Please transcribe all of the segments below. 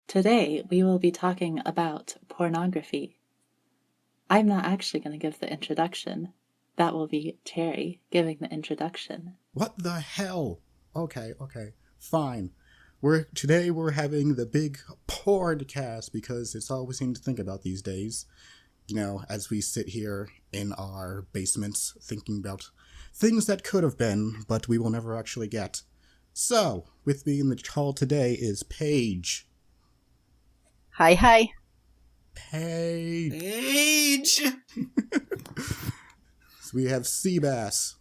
Today we will be talking about pornography. I'm not actually going to give the introduction. That will be Cherry giving the introduction. What the hell? Okay, fine. Today we're having the big podcast because it's all we seem to think about these days. You know, as we sit here in our basements thinking about things that could have been, but we will never actually get. So, with me in the call today is Paige. Hi. Paige! So we have Seabass.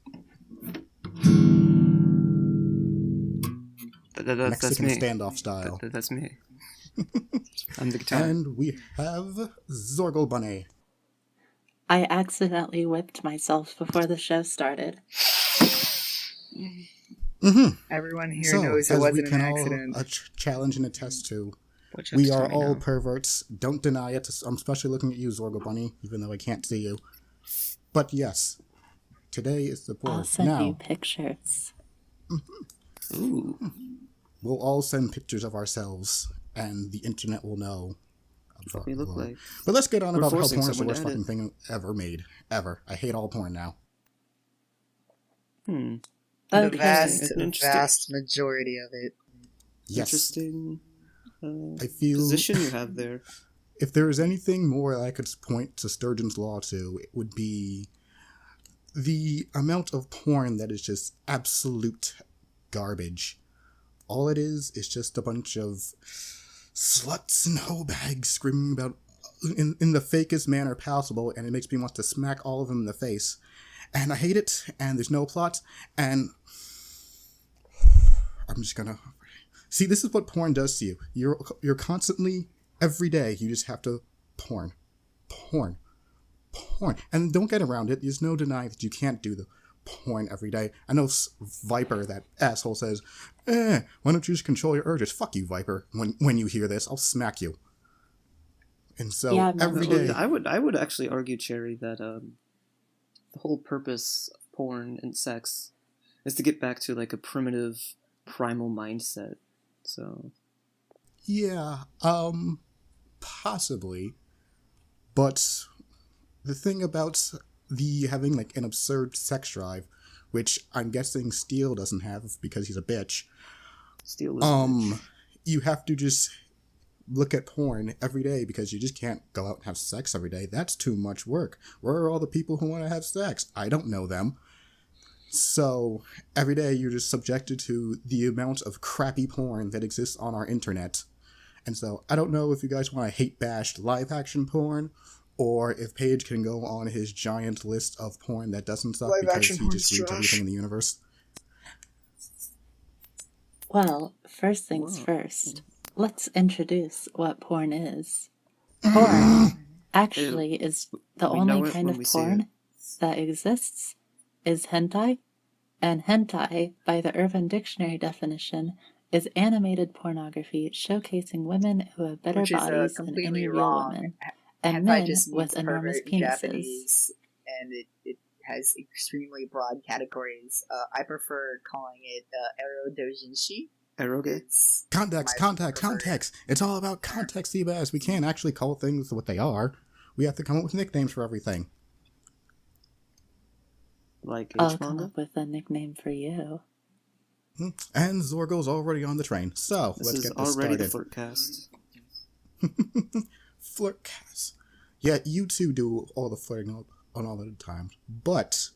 Mexican that's me. Standoff style. That's me. I'm the guitar. And we have ZorgolBunny. I accidentally whipped myself before the show started. Mm-hmm. Everyone here knows it wasn't an accident. All challenge and attest to, we are all perverts. Don't deny it. I'm especially looking at you, ZorgolBunny, even though I can't see you. But yes, today is the board. I'll send you pictures. Mm-hmm. Ooh. We'll all send pictures of ourselves, and the internet will know what we look like. But let's get on about how porn is the worst fucking thing ever made. Ever. I hate all porn now. The vast majority of it. Yes. Interesting I feel position you have there. If there is anything more I could point to Sturgeon's Law to, it would be the amount of porn that is just absolute garbage. All it is just a bunch of sluts and hoe bags screaming about in the fakest manner possible, and it makes me want to smack all of them in the face. And I hate it, and there's no plot, and I'm just gonna... See, this is what porn does to you. You're constantly, every day, you just have to porn. And don't get around it. There's no denying that you can't do the porn every day. I know Viper, that asshole, says, why don't you just control your urges? Fuck you, Viper. When you hear this, I'll smack you. And so, yeah, every day... I would actually argue, Cherry, that the whole purpose of porn and sex is to get back to, like, a primitive, primal mindset. So... Yeah, possibly. But the thing about having, like, an absurd sex drive, which I'm guessing Steele doesn't have because he's a bitch. Steele is a bitch. You have to just look at porn every day because you just can't go out and have sex every day. That's too much work. Where are all the people who want to have sex? I don't know them. So every day you're just subjected to the amount of crappy porn that exists on our internet. And so I don't know if you guys want to hate bash live action porn, or if Paige can go on his giant list of porn that doesn't suck because he just reads everything in the universe. Well, first things first. Let's introduce what porn is. Porn actually is the only kind of porn that exists is hentai, and hentai, by the Urban Dictionary definition, is animated pornography showcasing women who have better bodies than any real women, and men with enormous penises. Japanese, and it has extremely broad categories. I prefer calling it ero doujinshi. Eroge? Context. It's all about context, Seabass. We can't actually call things what they are. We have to come up with nicknames for everything. Like I'll come up with a nickname for you. And Zorgo's already on the train. So, let's get this started. This is already the Flirtcast. Flirtcast. Yeah, you two do all the flirting on all the times. But,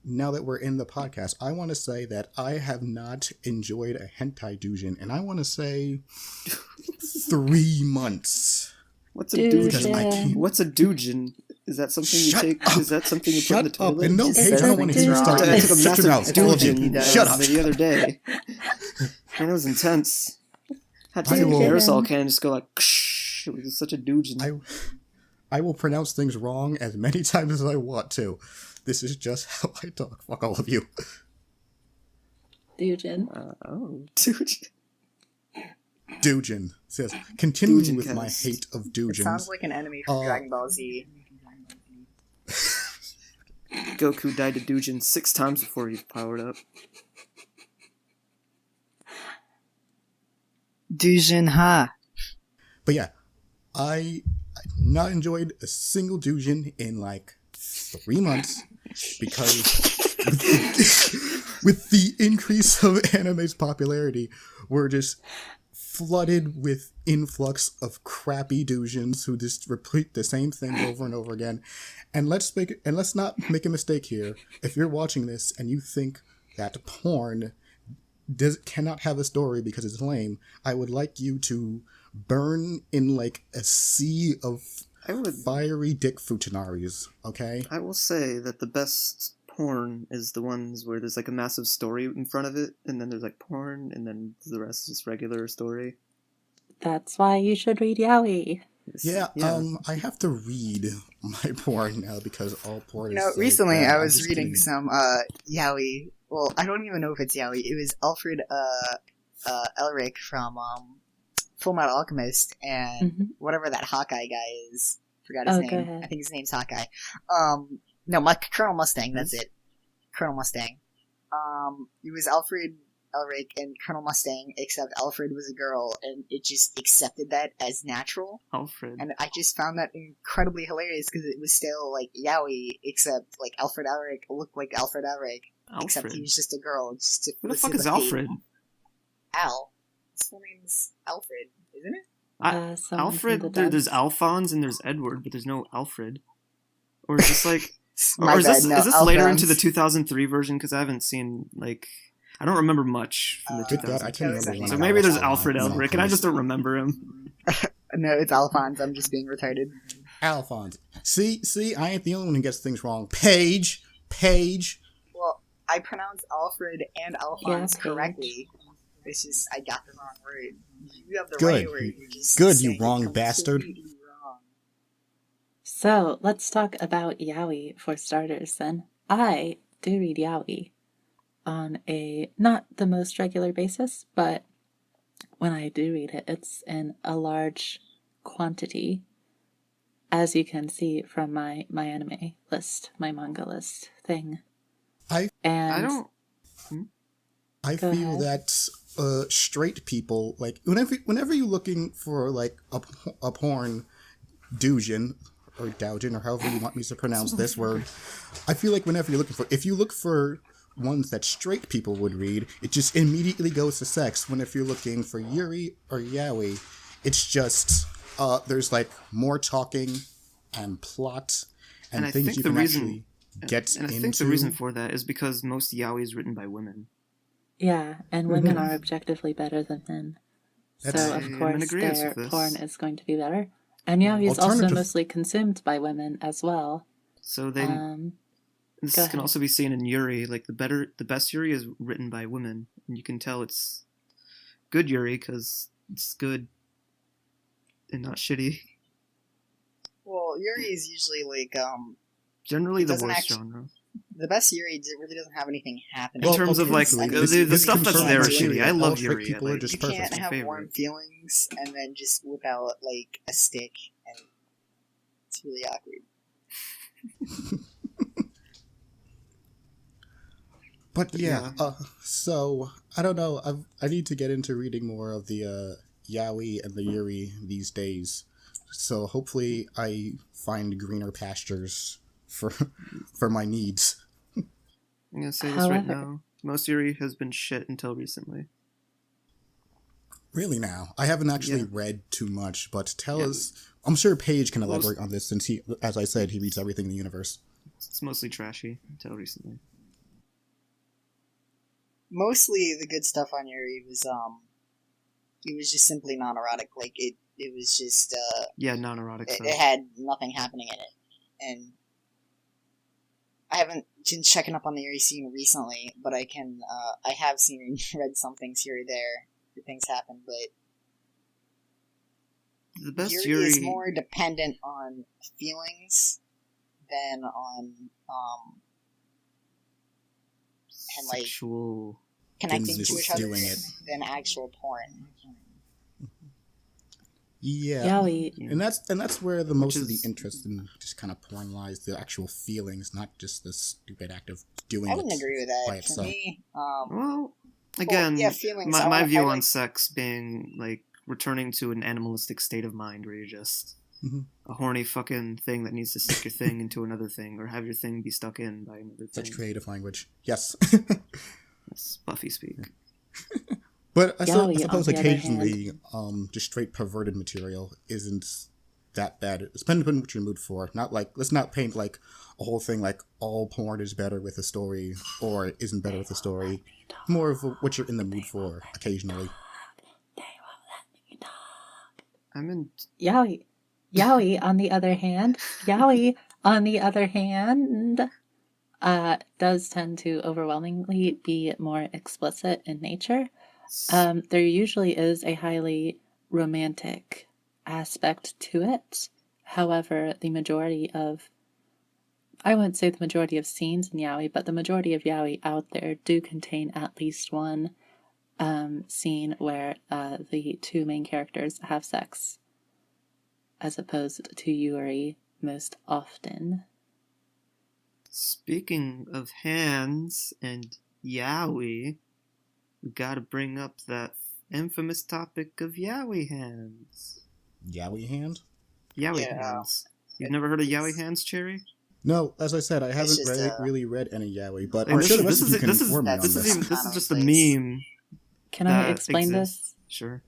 now that we're in the podcast, I want to say that I have not enjoyed a hentai doujin, and I want to say 3 months. What's a doujin? What's a doujin? Is that something you take? Is that something you put in the toilet? And no, Paige, I don't want to hear you start. I took a massive doujin Shut up. The other day. And it was intense. Had to take an aerosol can and just go like, it was such a doujin. I will pronounce things wrong as many times as I want to. This is just how I talk. Fuck all of you. Doujin. Doujin. Doujin. Says, continuing with my hate of doujins. It sounds like an enemy from Dragon Ball Z. Goku died to doujin 6 times before he powered up. Doujin ha. But yeah, I not enjoyed a single doujin in like 3 months because with the increase of anime's popularity, we're just flooded with influx of crappy doujins who just repeat the same thing over and over again. And let's not make a mistake here. If you're watching this and you think that porn cannot have a story because it's lame, I would like you to burn in like a sea of fiery dick futanaris, okay? I will say that the best porn is the ones where there's like a massive story in front of it, and then there's like porn, and then the rest is just regular story. That's why you should read yaoi. Yeah, I have to read my porn now because all porn is so recently bad. I was reading some yaoi. Well, I don't even know if it's yaoi. It was Alfred Elric from Full Metal Alchemist and whatever that Hawkeye guy is. Forgot his name. I think his name's Hawkeye. No, Colonel Mustang. That's it. Colonel Mustang. It was Alfred Elric and Colonel Mustang, except Alfred was a girl, and it just accepted that as natural. Alfred. And I just found that incredibly hilarious because it was still like yaoi, except like Alfred Elric looked like Alfred Elric, except he was just a girl. Who the fuck is Alfred? Al. His full name's Alfred, isn't it? Alfred. There's Alphonse and there's Edward, but there's no Alfred. Or is this like? Is this later into the 2003 version? Because I haven't seen like. I don't remember much from the 2000s. I can't remember. So maybe there's Alfred Elric, and I just don't remember him. No, it's Alphonse. I'm just being retarded. Alphonse. See, I ain't the only one who gets things wrong. Paige. Well, I pronounced Alfred and Alphonse correctly. It's just I got the wrong word. You have the right word. Good, you wrong bastard. Wrong. So let's talk about yaoi for starters. Then I do read yaoi on a not the most regular basis, but when I do read it, it's in a large quantity, as you can see from my anime list, my manga list thing. I feel that straight people, like whenever you're looking for like a porn doujin or doujin or however you want me to pronounce this word, I feel like whenever you're looking for, if you look for ones that straight people would read, it just immediately goes to sex. When if you're looking for Yuri or yaoi, it's just there's like more talking and plot and things you can actually get into. And I think the reason for that is because most yaoi is written by women. Yeah, and women are objectively better than men. So of course their porn is going to be better. And yaoi is also mostly consumed by women as well. So they this can also be seen in Yuri. Like the best Yuri is written by women, and you can tell it's good Yuri because it's good and not shitty. Well, Yuri is usually like generally the worst genre. The best Yuri really doesn't have anything happening. In terms of like the stuff that's there is shitty. I love Yuri. People are just you perfect. Can't have warm feelings and then just whip out like a stick, and it's really awkward. But yeah, so I don't know. I need to get into reading more of the yaoi and the Yuri these days. So hopefully I find greener pastures for my needs. I'm gonna say this right now. Most Yuri has been shit until recently. Really now? I haven't actually read too much, but tell us. I'm sure Paige can elaborate on this since he, as I said, he reads everything in the universe. It's mostly trashy until recently. Mostly the good stuff on Yuri was it was just simply non-erotic. Like it was just non-erotic stuff. It had nothing happening in it, and I haven't been checking up on the Yuri scene recently, but I have seen read some things here or there. Things happen, but the best Yuri is more dependent on feelings than on and like sexual connecting to each other than actual porn. Yeah, yaoi. And that's where the most of the interest in just kind of porn lies, the actual feelings, not just the stupid act of doing it. I wouldn't agree with that. By For itself. me, well, again, feelings. my view on sex being like returning to an animalistic state of mind where you're just a horny fucking thing that needs to stick your thing into another thing, or have your thing be stuck in by another thing. Such creative language. Yes. That's Buffy speak. But I suppose occasionally, just straight perverted material isn't that bad. It's depending on what you're in the mood for. Not like, let's not paint like a whole thing like all porn is better with a story or isn't better with a story. More of what you're in the mood for occasionally. They won't let me talk. I'm in yaoi. Yaoi, on the other hand, does tend to overwhelmingly be more explicit in nature. There usually is a highly romantic aspect to it. However, I wouldn't say the majority of scenes in yaoi, but the majority of yaoi out there do contain at least one scene where the two main characters have sex, as opposed to Yuri most often. Speaking of hands and yaoi, we gotta bring up that infamous topic of yaoi hands. Yaoi hand? Yaoi hands. You've never heard of yaoi hands, Cherry? No, as I said, I haven't really read any yaoi, but I'm this sure the is rest of you can inform me on this. This is just a meme. Can I explain this? Sure.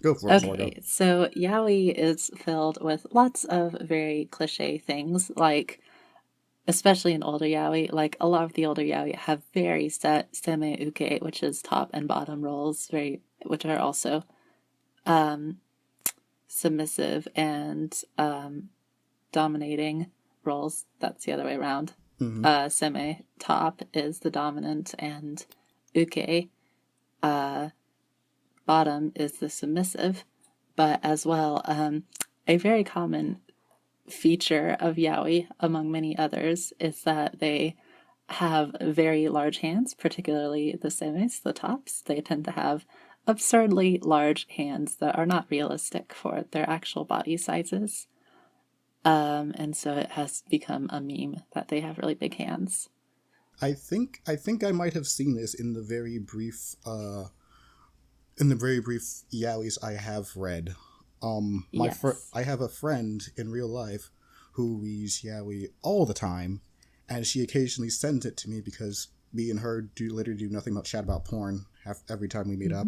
Go for it, Okay, so yaoi is filled with lots of very cliche things, like, especially in older yaoi, like a lot of the older yaoi have very set seme-uke, which is top and bottom roles, which are also submissive and dominating roles. That's the other way around. Seme, top, is the dominant, and uke, bottom, is the submissive. But as well, a very common feature of yaoi, among many others, is that they have very large hands, particularly the semes, the tops. They tend to have absurdly large hands that are not realistic for their actual body sizes. And so it has become a meme that they have really big hands. I think I might have seen this in the very brief yaois I have read. I have a friend in real life who reads yaoi all the time, and she occasionally sends it to me because me and her literally do nothing but chat about porn every time we meet up.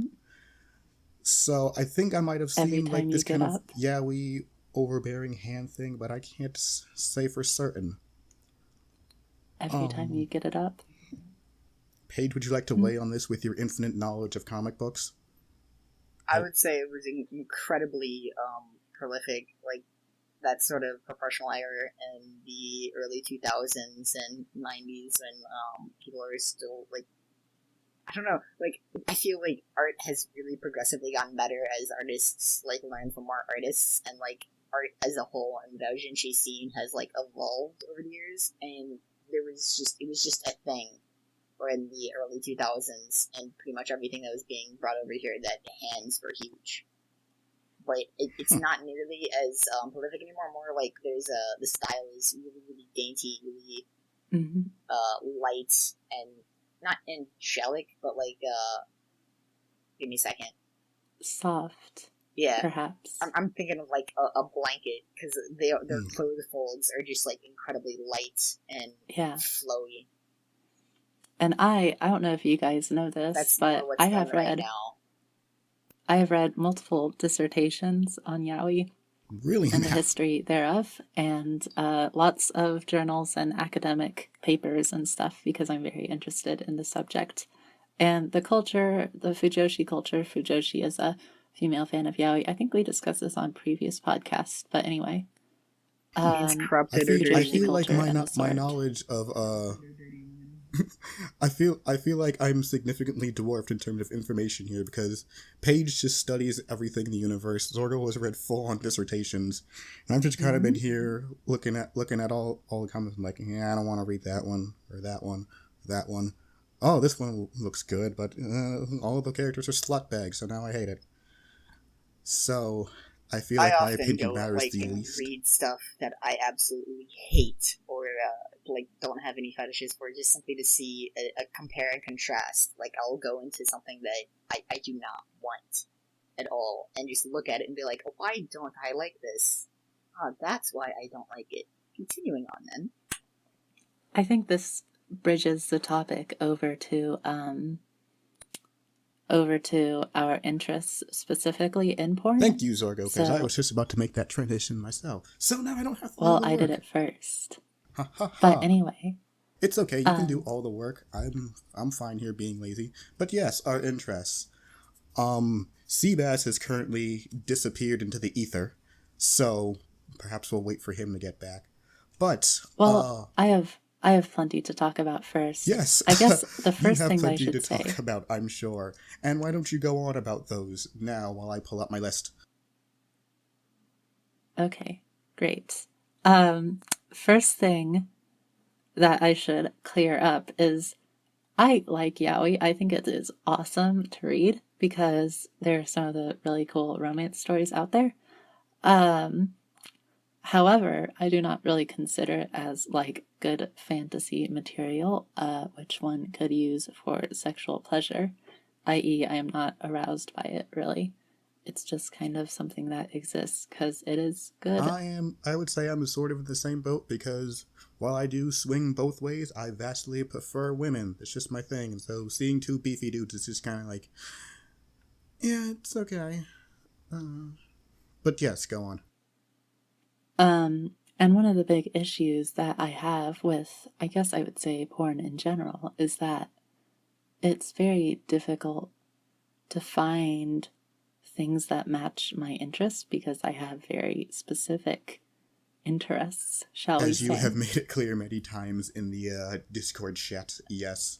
So I think I might have seen like this kind of yaoi overbearing hand thing, but I can't say for certain. Every time you get it up. Paige, would you like to weigh on this with your infinite knowledge of comic books? I would say it was incredibly prolific, like that sort of proportional error in the early 2000s and 90s when people are still, like, I don't know, like, I feel like art has really progressively gotten better as artists, like, learn from more artists, and, like, art as a whole and the doujinshi scene has, like, evolved over the years, and it was just a thing in the early 2000s, and pretty much everything that was being brought over here, that hands were huge. But it's not nearly as prolific anymore. More like the style is really, really dainty, really light, and not angelic, but like, give me a second. Soft. Yeah. Perhaps. I'm thinking of like a blanket, because their clothes folds are just like incredibly light and flowy. And I don't know if you guys know this, but I have read multiple dissertations on yaoi. Really? And the history thereof, and lots of journals and academic papers and stuff, because I'm very interested in the subject. And the culture, the Fujoshi culture, Fujoshi is a female fan of yaoi. I think we discussed this on previous podcasts, but anyway. It's corrupted. I feel like my knowledge of I feel like I'm significantly dwarfed in terms of information here, because Paige just studies everything in the universe. Zorgo has read full-on dissertations, and I've just kind of been here looking at all the comments. I'm like, yeah, I don't want to read that one or that one or that one. Oh, this one looks good, but all of the characters are slut bags, so now I hate it. So I feel like my opinion matters the least. Read stuff that I absolutely hate or like don't have any fetishes for, just simply to see a compare and contrast. Like, I'll go into something that I do not want, at all and just look at it and be like, why don't I like this? That's why I don't like it. Continuing on then. I think this bridges the topic over to our interests specifically in porn. Thank you, Zorgo, because I was just about to make that transition myself. So now I don't have to do the work. I did it first. Ha ha ha. But anyway. It's okay, you can do all the work. I'm fine here being lazy. But yes, our interests. Seabass has currently disappeared into the ether, so perhaps we'll wait for him to get back. But I have plenty to talk about first. Yes, I guess the first you have thing plenty I should to say talk about, I'm sure. And why don't you go on about those now while I pull up my list? Okay, great. First thing that I should clear up is I like yaoi. I think it is awesome to read because there are some of the really cool romance stories out there. However, I do not really consider it as like good fantasy material, which one could use for sexual pleasure, i.e. I am not aroused by it really. It's just kind of something that exists because it is good. I would say I'm sort of in the same boat because while I do swing both ways, I vastly prefer women. It's just my thing. And so seeing two beefy dudes is just kind of like, yeah, it's okay. But yes, go on. And one of the big issues that I have with, I guess I would say porn in general, is that it's very difficult to find things that match my interests because I have very specific interests, shall we say. As you have made it clear many times in the Discord chat, yes.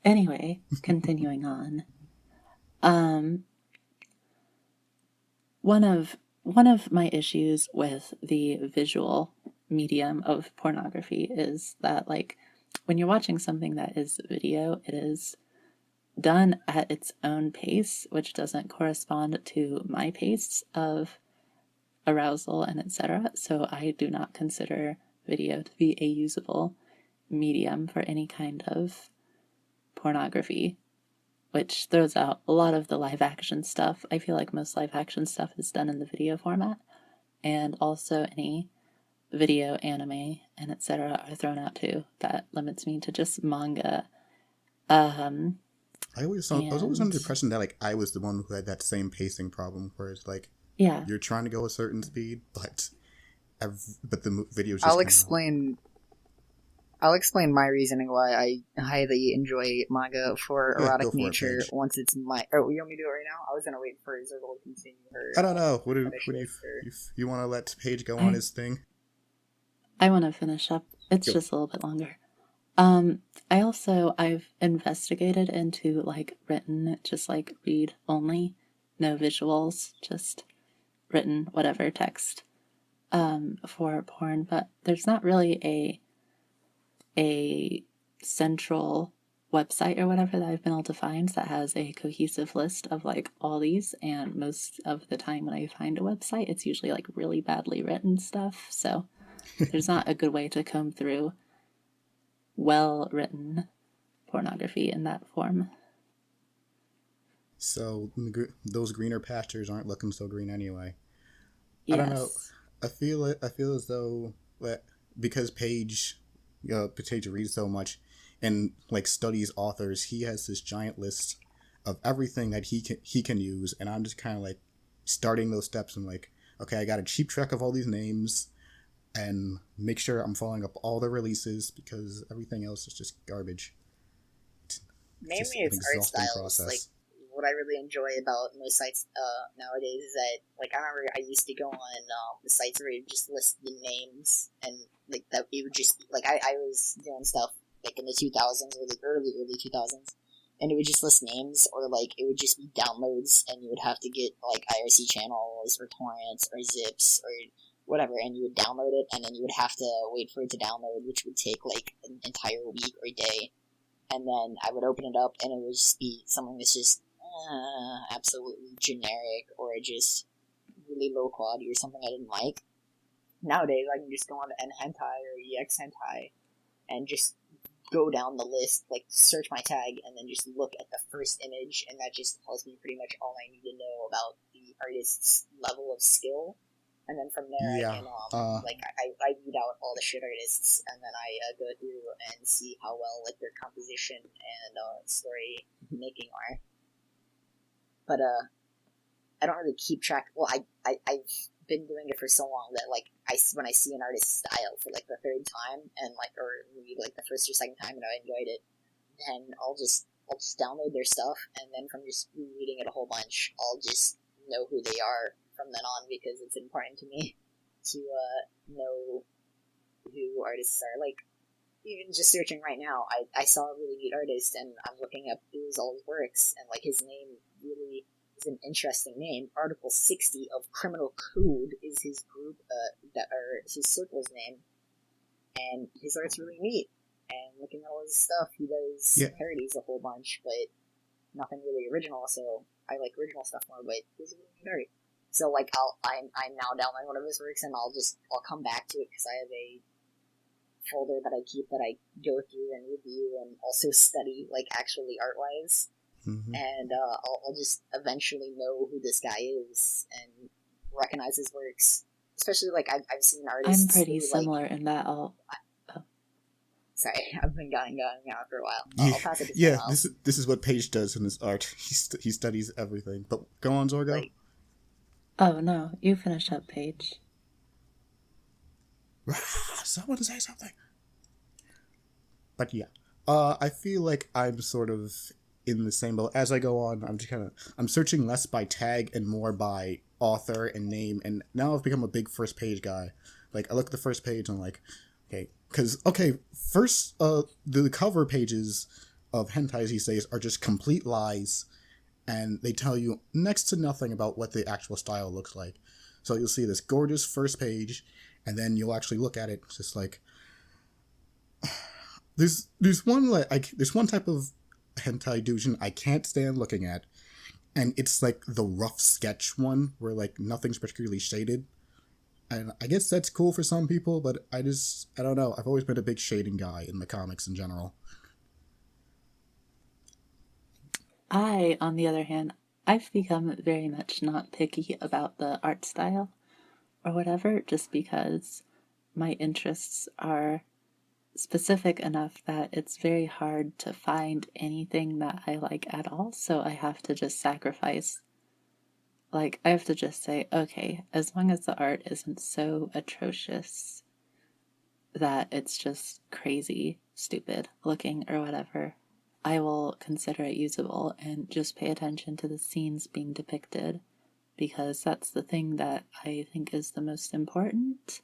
Anyway, continuing on. One of my issues with the visual medium of pornography is that, like, when you're watching something that is video, it is done at its own pace, which doesn't correspond to my pace of arousal and etc. So I do not consider video to be a usable medium for any kind of pornography, which throws out a lot of the live action stuff. I feel like most live action stuff is done in the video format, and also any video, anime, and etc. are thrown out too. That limits me to just manga. I was always under the impression that like I was the one who had that same pacing problem, where it's like, yeah, you're trying to go a certain speed, but the video's just I'll explain my reasoning why I highly enjoy manga for erotic nature. Once it's my... Oh, you want me to do it right now? I was going to wait for Zergle to continue her... I don't know. What do you want to let Paige go on his thing? I want to finish up. It's just a little bit longer. I've investigated into, like, written, just, like, read only, no visuals, just written, whatever, text, for porn, but there's not really a central website or whatever that I've been able to find that has a cohesive list of like all these, and most of the time when I find a website it's usually like really badly written stuff, so there's not a good way to comb through well written pornography in that form. So those greener pastures aren't looking so green anyway. Yes. I don't know. I feel as though that because Paige reads so much and like studies authors, he has this giant list of everything that he can use, and I'm just kind of like starting those steps and like, okay, I got to keep track of all these names and make sure I'm following up all the releases because everything else is just garbage. Mainly it's art styles. Process. Like what I really enjoy about most sites nowadays is that, like, I remember I used to go on the sites where it would just list the names, and like that it would just like I was doing stuff like in the 2000s or the early 2000s, and it would just list names, or like it would just be downloads, and you would have to get like IRC channels or torrents or zips or whatever, and you would download it, and then you would have to wait for it to download, which would take like an entire week or day, and then I would open it up, and it would just be something that's just absolutely generic or just really low quality or something I didn't like. Nowadays, I can just go on to Hentai or EX Hentai and just go down the list, like search my tag, and then just look at the first image, and that just tells me pretty much all I need to know about the artist's level of skill. And then from there, I can I weed out all the shit artists, and then I go through and see how well like their composition and story making are. But I don't really keep track. Well, I've been doing it for so long that like when I see an artist's style for like the third time and like or maybe like the first or second time and I enjoyed it, then I'll just download their stuff, and then from just reading it a whole bunch, I'll just know who they are from then on, because it's important to me to know who artists are. Like, even just searching right now, I saw a really neat artist, and I'm looking up all his works, and like his name really is an interesting name. Article 60 of Criminal Code is his group, his circle's name, and his art's really neat. And looking at all his stuff, he does parodies a whole bunch, but nothing really original. So I like original stuff more, but he's really neat art. So like I'm now downloading one of his works, and I'll come back to it because I have a folder that I keep that I go through and review and also study, like actually art wise. Mm-hmm. And I'll just eventually know who this guy is and recognize his works. Especially like I've seen artists. I'm pretty similar in that. Sorry, I've been going on for a while. I'll pass it to someone else. This is what Paige does in his art. He studies everything. But go on, Zorgo. Like, oh no, you finish up, Paige. Someone say something. But yeah, I feel like I'm sort of in the same boat. As I go on, I'm searching less by tag and more by author and name. And now I've become a big first page guy. Like, I look at the first page and I'm like, first, the cover pages of hentais these days are just complete lies, and they tell you next to nothing about what the actual style looks like. So you'll see this gorgeous first page, and then you'll actually look at it, just like, there's one type of hentai doujin I can't stand looking at, and it's like the rough sketch one, where like nothing's particularly shaded. And I guess that's cool for some people, but I don't know. I've always been a big shading guy in the comics in general. On the other hand, I've become very much not picky about the art style or whatever, just because my interests are specific enough that it's very hard to find anything that I like at all, so I have to just sacrifice. Like, I have to just say, okay, as long as the art isn't so atrocious that it's just crazy, stupid looking or whatever, I will consider it usable and just pay attention to the scenes being depicted, because that's the thing that I think is the most important,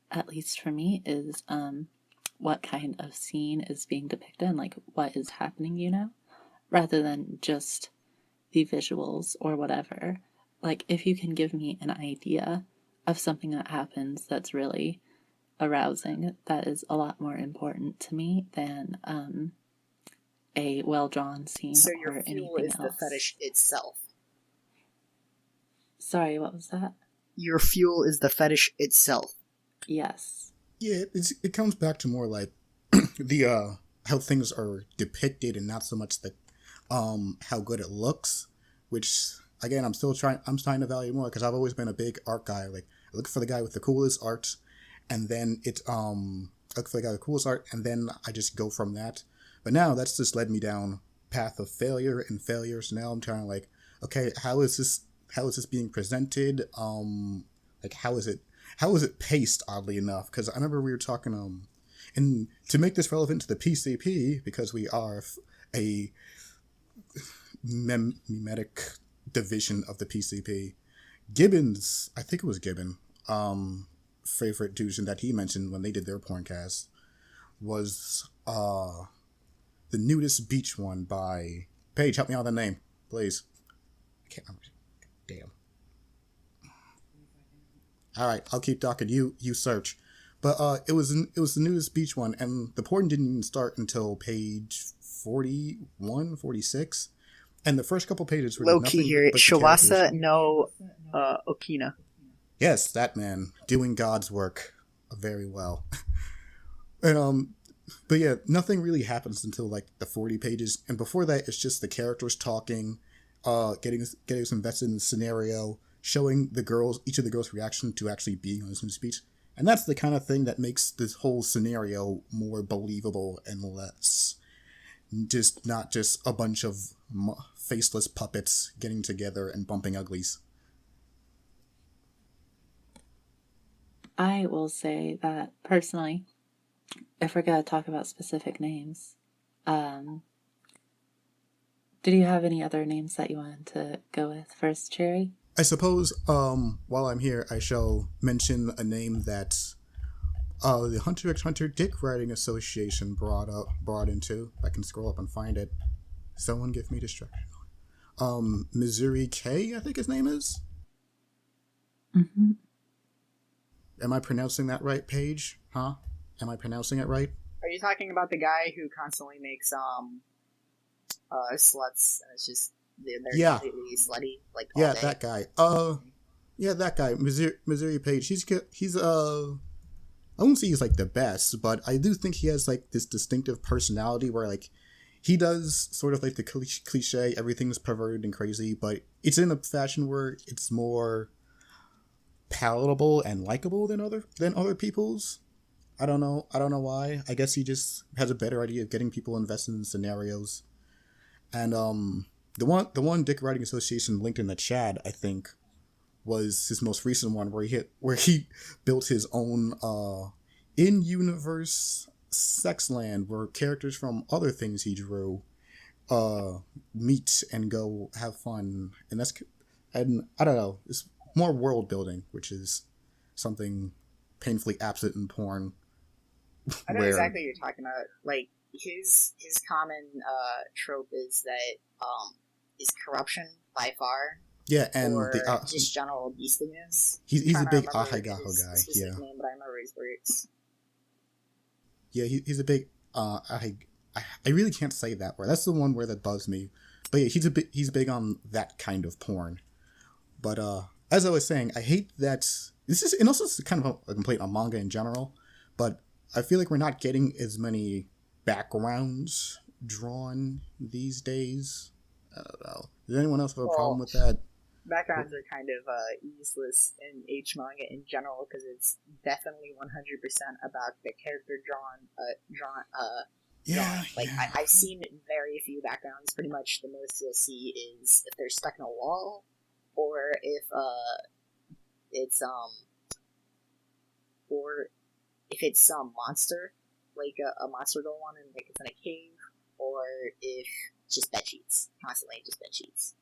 at least for me, is what kind of scene is being depicted and like what is happening, rather than just the visuals or whatever. Like, if you can give me an idea of something that happens that's really arousing, that is a lot more important to me than a well-drawn scene so or anything else. So your fuel is the fetish itself. Sorry, what was that? Your fuel is the fetish itself. Yes. Yeah, it comes back to more like the how things are depicted, and not so much the how good it looks, which, again, I'm trying to value more, because I've always been a big art guy. Like, I look for the guy with the coolest art, and then I look for the guy with the coolest art, and then I just go from that. But now that's just led me down path of failure and failure. So now I'm trying to, like, okay, how is this being presented? Like, how is it paced, oddly enough? Because I remember we were talking and to make this relevant to the PCP, because we are a mimetic division of the PCP. Gibbons, I think it was Gibbon, favorite doujin that he mentioned when they did their porncast was the Nudist Beach one by Paige. Help me out with the name, please. I can't remember. Damn. All right, I'll keep talking. You search. But it was the Nudist Beach one, and the porn didn't even start until page 41, 46. And the first couple pages were low key here. Shawasa no Okina. Yes, that man doing God's work very well. And But yeah, nothing really happens until like the 40 pages, and before that, it's just the characters talking, getting us invested in the scenario, showing each of the girls' reaction to actually being on this new speech, and that's the kind of thing that makes this whole scenario more believable and less not just a bunch of faceless puppets getting together and bumping uglies. I will say that personally, if we're going to talk about specific names, did you have any other names that you wanted to go with first, Cherry? I suppose while I'm here, I shall mention a name that the Hunter x Hunter Dick Writing Association brought into. If I can scroll up and find it. Someone give me distraction. Missouri K, I think his name is. Mm-hmm. Am I pronouncing that right, Paige? Huh? Am I pronouncing it right? Are you talking about the guy who constantly makes sluts and it's just they're completely slutty like all day? That guy. That guy, Missouri Page. He's I won't say he's like the best, but I do think he has like this distinctive personality where like he does sort of like the cliche everything's perverted and crazy, but it's in a fashion where it's more palatable and likable than other people's. I don't know why. I guess he just has a better idea of getting people invested in scenarios. And the one Dick Writing Association linked in the chat, I think, was his most recent one where he built his own in-universe sex land where characters from other things he drew meet and go have fun. And I don't know, it's more world building, which is something painfully absent in porn. I know exactly what you're talking about. Like his common trope is that is corruption by far. Yeah, and or just general beastliness. He's a big ahagaho guy. Yeah, name, but I remember his words. Yeah, he's a big. I really can't say that word. That's the one word that bugs me. But yeah, he's big on that kind of porn. But as I was saying, I hate that this is, and also it's kind of a complaint on manga in general. But I feel like we're not getting as many backgrounds drawn these days. I don't know. Does anyone else have a problem with that? Backgrounds are kind of useless in H manga in general because it's definitely 100% about the character drawn. Like I've seen very few backgrounds. Pretty much the most you'll see is if they're stuck in a wall, or if it's some monster, like a monster going on and like it's in a cave, or if just bed sheets, constantly just bed sheets.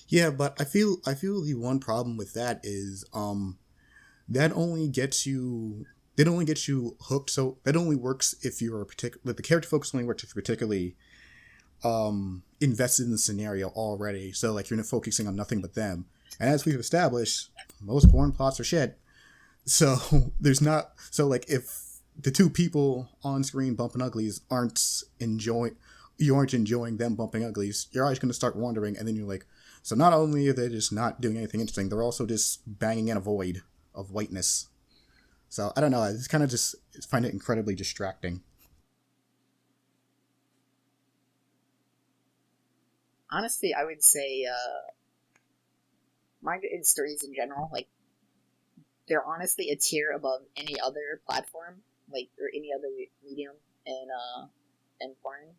Yeah, but I feel the one problem with that is that only gets you hooked. So that only works if you're the character focus only works if you're particularly invested in the scenario already. So like you're not focusing on nothing but them. And as we've established, most porn plots are shit. So like if the two people on screen bumping uglies aren't enjoying them bumping uglies, you're always going to start wondering, and then you're like, so not only are they just not doing anything interesting, they're also just banging in a void of whiteness. So I don't know, I just kind of just find it incredibly distracting. Honestly, I would say manga and stories in general, like, they're honestly a tier above any other platform, like, or any other medium in porn,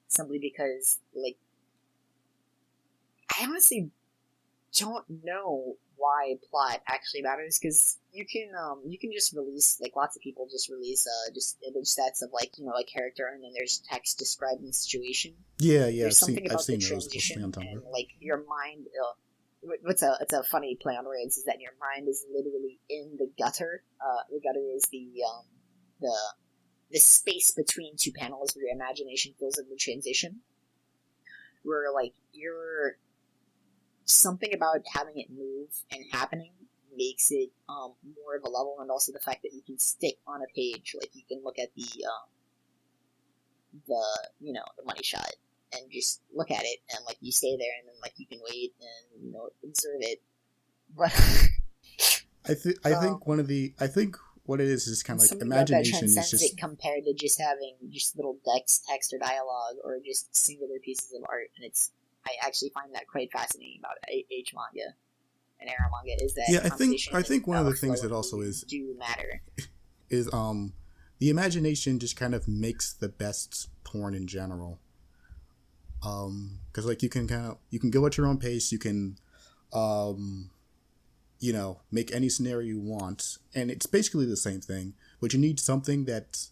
simply because, like, I honestly don't know why plot actually matters, because you can just release, like, lots of people just release just image sets of, like, you know, a character, and then there's text describing the situation. Yeah, there's something about the transition and, like, your mind. It's a funny play on words is that your mind is literally in the gutter. The gutter is the space between two panels where your imagination fills in the transition. Where, like, you're something about having it move and happening makes it more of a level, and also the fact that you can stick on a page, like you can look at the money shot and just look at it, and like you stay there, and then like you can wait and observe it. But I think what it is kind of like something imagination about that is just it compared to just having just little text or dialogue or just singular pieces of art. And I actually find that quite fascinating about H manga and era manga is that I think one of the things that also do matter is the imagination just kind of makes the best porn in general. Because like you can go at your own pace. You can make any scenario you want, and it's basically the same thing. But you need something that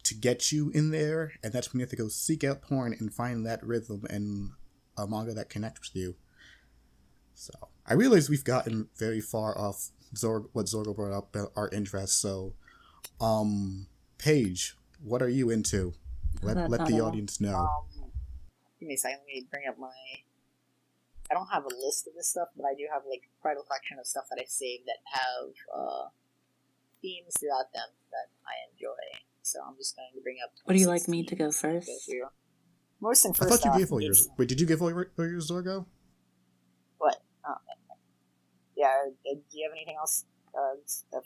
to get you in there, and that's when you have to go seek out porn and find that rhythm and a manga that connects with you. So I realize we've gotten very far off what Zorgo brought up, our interests. So, Paige, what are you into? Let the audience know. Give me a second. Let me bring up I don't have a list of this stuff, but I do have like quite a collection of stuff that I saved that have themes throughout them that I enjoy. So I'm just going to bring up. Would you like me to go first? Most and first. I thought you gave all yours. Wait, did you give all yours, Zorgo? What? Yeah. Do you have anything else?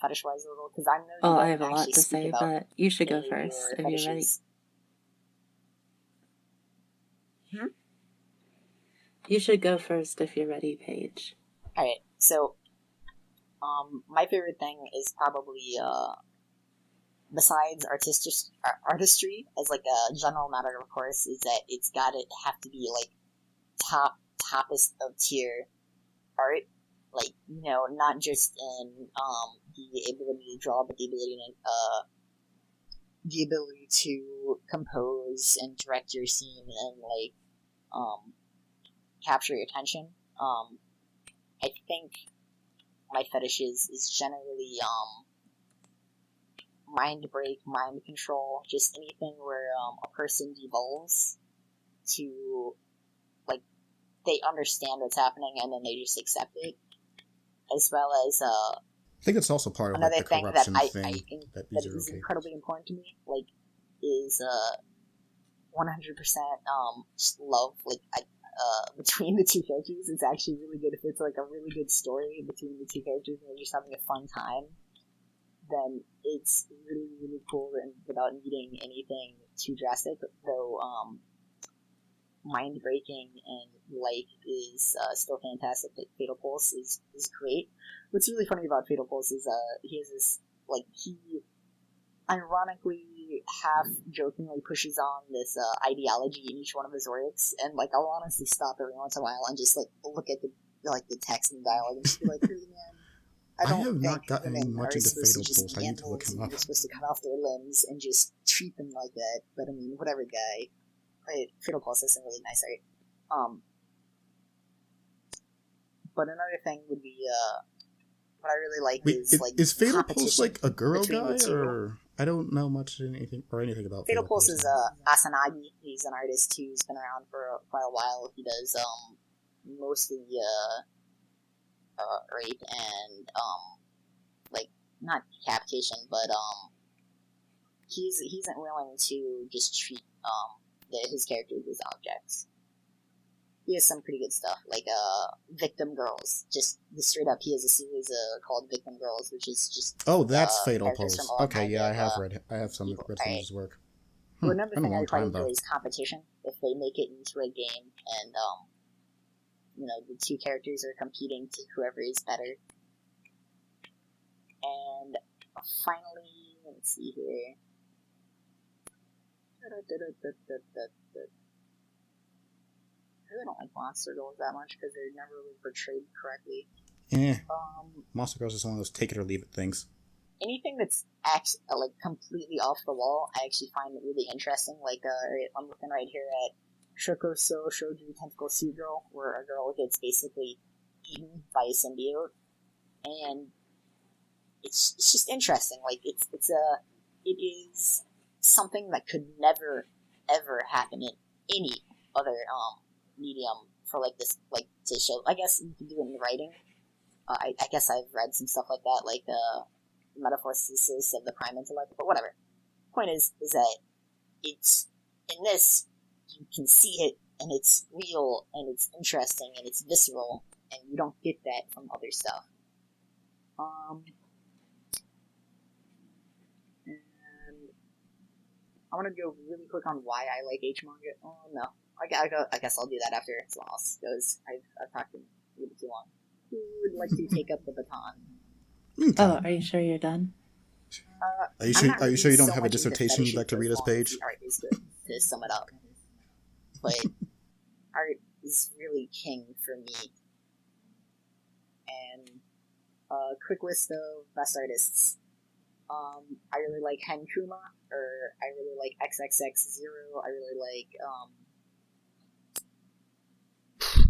Fetish-wise, because I know. I have a lot to say, but you should go first if you're ready. You should go first if you're ready, Paige. Alright, so, my favorite thing is probably, besides artistry, as like a general matter, of course, is that it's gotta have to be, like, toppest of tier art. Like, not just in, the ability to draw, but the ability to compose and direct your scene and, like, capture your attention. I think my fetishes is generally mind break, mind control, just anything where a person devolves to, like, they understand what's happening and then they just accept it, as well as I think it's also part of another like, the thing corruption that I thing that is incredibly important to me, like, is 100% love, like, between the two characters. It's actually really good if it's like a really good story between the two characters and they're just having a fun time. Then it's really, really cool and without needing anything too drastic. Though mind breaking and like is still fantastic. Like Fatal Pulse is great. What's really funny about Fatal Pulse is he has this, like, he ironically half jokingly pushes on this ideology in each one of his works, and like I'll honestly stop every once in a while and just like look at the text and dialogue and just be like, really, man, I have not gotten much into Fatal Pulse. I need to look him up. You're supposed to cut off their limbs and just treat them like that, but I mean, whatever, guy. Fatal Pulse has some really nice art. But another thing would be what I really like is Fatal Pulse like a girl guy, or I don't know much anything about Fatal Pulse. Is Asanagi. He's an artist who's been around for quite a while. He does mostly rape and like not decapitation, but he isn't willing to just treat his characters as objects. He has some pretty good stuff, like Victim Girls. Just straight up, he has a series called Victim Girls, which is just that's Fatal Pulse. Okay, yeah, I have some read some of his work. Well, another thing I quite enjoy is competition. If they make it into a game, and the two characters are competing to whoever is better. And finally, let's see here. I really don't like Monster Girls that much because they're never really portrayed correctly. Monster Girls is one of those take it or leave it things. Anything that's like completely off the wall, I actually find it really interesting. Like, I'm looking right here at Shokoso Shouju Tentacle Suit Girl, where a girl gets basically eaten by a symbiote, and it's just interesting. Like, it is something that could never ever happen in any other medium for like this, like, to show. I guess you can do it in writing. I guess I've read some stuff like that, like Metaphysics of the Prime Intellect, but whatever. Point is that it's in this, you can see it, and it's real, and it's interesting, and it's visceral, and you don't get that from other stuff. I want to go really quick on why I like H manga. Oh no, I guess I'll do that after someone else goes. I've talked a little bit too long. Who would like to take up the baton? Okay. Oh, are you sure you're done? Are you sure you don't have a dissertation you'd like to read us, Paige? Art is good, to sum it up. But art is really king for me. And quick list of best artists. I really like Henkuma, or I really like XXX0. I really like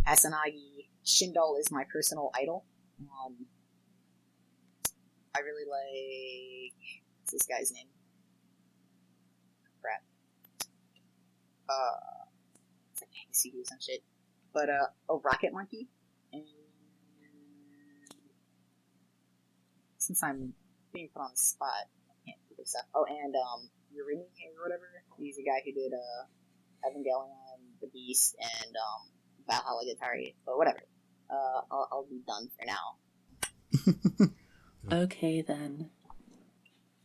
Asanagi. Shindol is my personal idol. I really like... what's this guy's name? Crap. It's like Hangsuki or some shit. But, Rocket Monkey. And... since I'm being put on the spot, I can't think of stuff. Oh, and, Yuri or whatever. He's the guy who did, Evangelion, The Beast, and, Valhalla Guitari. But whatever. I'll be done for now. Okay, then.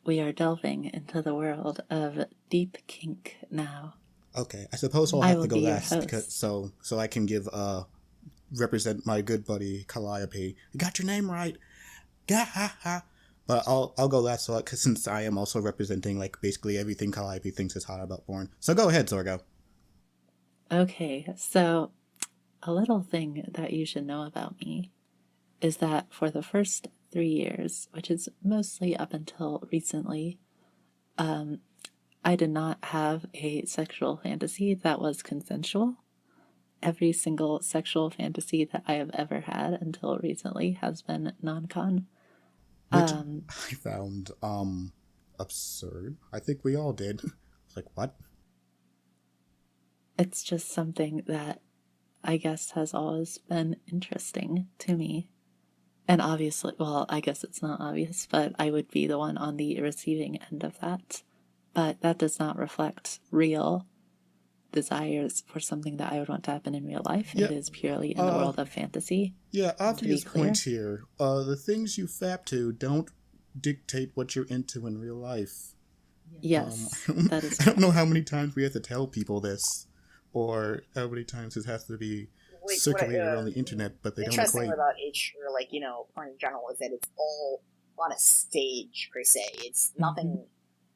We are delving into the world of deep kink now. Okay, I suppose I'll have to go last because so I can give represent my good buddy Calliope. You got your name right. Gah ha ha. But I'll go last since I am also representing like basically everything Calliope thinks is hot about porn. So go ahead, Zorgo. Okay, so a little thing that you should know about me is that for the first 3 years, which is mostly up until recently, I did not have a sexual fantasy that was consensual. Every single sexual fantasy that I have ever had until recently has been non-con. Which I found absurd. I think we all did. Like, what? It's just something that I guess has always been interesting to me. And obviously, well, I guess it's not obvious, but I would be the one on the receiving end of that. But that does not reflect real desires for something that I would want to happen in real life. Yeah, it is purely in the world of fantasy. Yeah, obvious points here. The things you fap to don't dictate what you're into in real life. Yes, that is I don't know how many times we have to tell people this, or how many times this has to be circulated around the internet, but they don't equate. Interesting about H, or like, porn in general, is that it's all on a stage, per se. It's nothing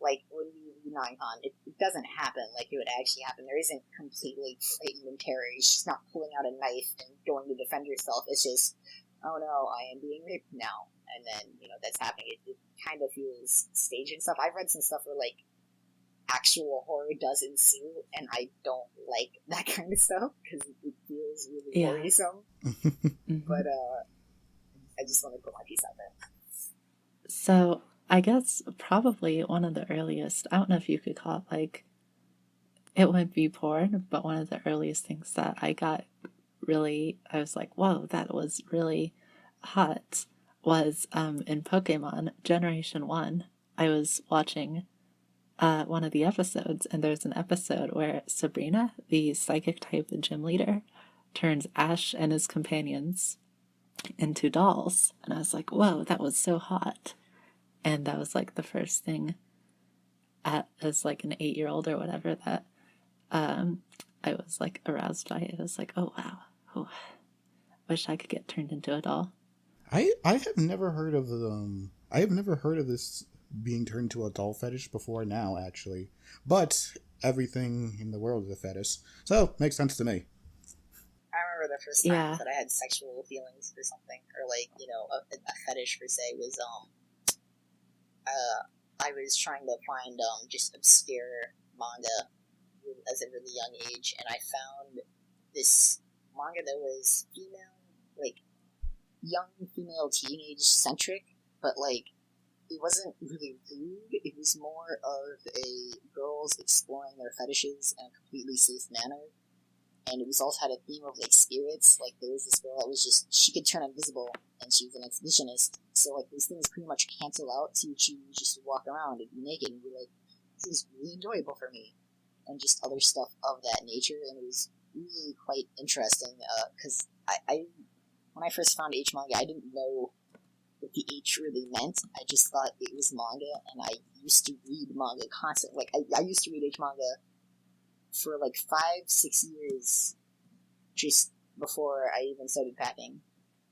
like when you read non-con, it doesn't happen like it would actually happen. There isn't completely frightened and terror. She's not pulling out a knife and going to defend herself. It's just, oh no, I am being raped now. And then, that's happening. It kind of feels staged and stuff. I've read some stuff where, like, actual horror does ensue, and I don't like that kind of stuff, because it feels really worrisome. But, I just want to put my piece out there. So, I guess probably one of the earliest, I don't know if you could call it, like, it wouldn't be porn, but one of the earliest things that I got really, I was like, whoa, that was really hot, was in Pokemon Generation 1. I was watching one of the episodes, and there's an episode where Sabrina, the psychic type gym leader, turns Ash and his companions into dolls. And I was like, whoa, that was so hot. And that was like the first thing as like an 8-year-old or whatever that I was like aroused by. It was like, oh wow, wish I could get turned into a doll. I have never heard of I have never heard of this being turned into a doll fetish before now, actually. But everything in the world is a fetish, so makes sense to me. I remember the first time that I had sexual feelings for something, or like a fetish per se, was I was trying to find just obscure manga as a really young age, and I found this manga that was female, like young female teenage centric, but like it wasn't really rude. It was more of a girls exploring their fetishes in a completely safe manner, and it was also had a theme of like spirits. Like there was this girl that was just, she could turn invisible, and she was an exhibitionist. So like these things pretty much cancel out. So you choose just to walk around and be naked, and be like, this is really enjoyable for me, and just other stuff of that nature. And it was really quite interesting because I when I first found H manga, I didn't know the the H really meant. I just thought it was manga, and I used to read manga constantly. Like, I used to read H manga for like 5-6 years just before I even started fapping.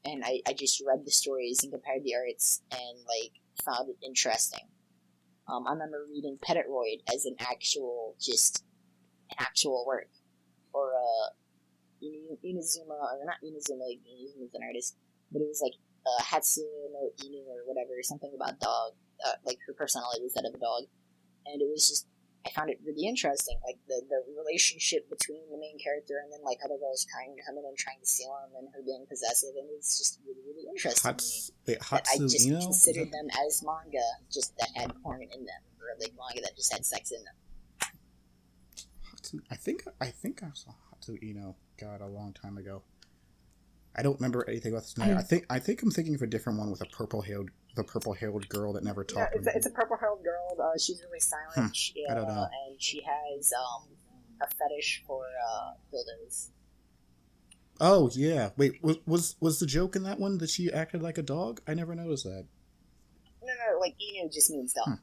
And I just read the stories and compared the arts and, like, found it interesting. I remember reading Petitroid as an actual work. Or, Inazuma, or not Inazuma, like, Inazuma's an artist, but it was like, Hatsune no Inu or whatever, something about dog, like, her personality was that of a dog, and it was just, I found it really interesting, like, the relationship between the main character and then, like, other girls trying to come in and trying to steal him, and her being possessive, and it was just really, really interesting to me. I just considered them as manga, just that had porn in them, or, like, manga that just had sex in them. I think I saw Hatsu Ino, God, a long time ago. I don't remember anything about this now. I think I'm thinking of a different one with a purple-haired girl that never talked. Yeah, it's a purple-haired girl. She's really silent. I don't know. And she has a fetish for dildos. Oh yeah. Wait, was the joke in that one that she acted like a dog? I never noticed that. No. Like, Inu just means dog.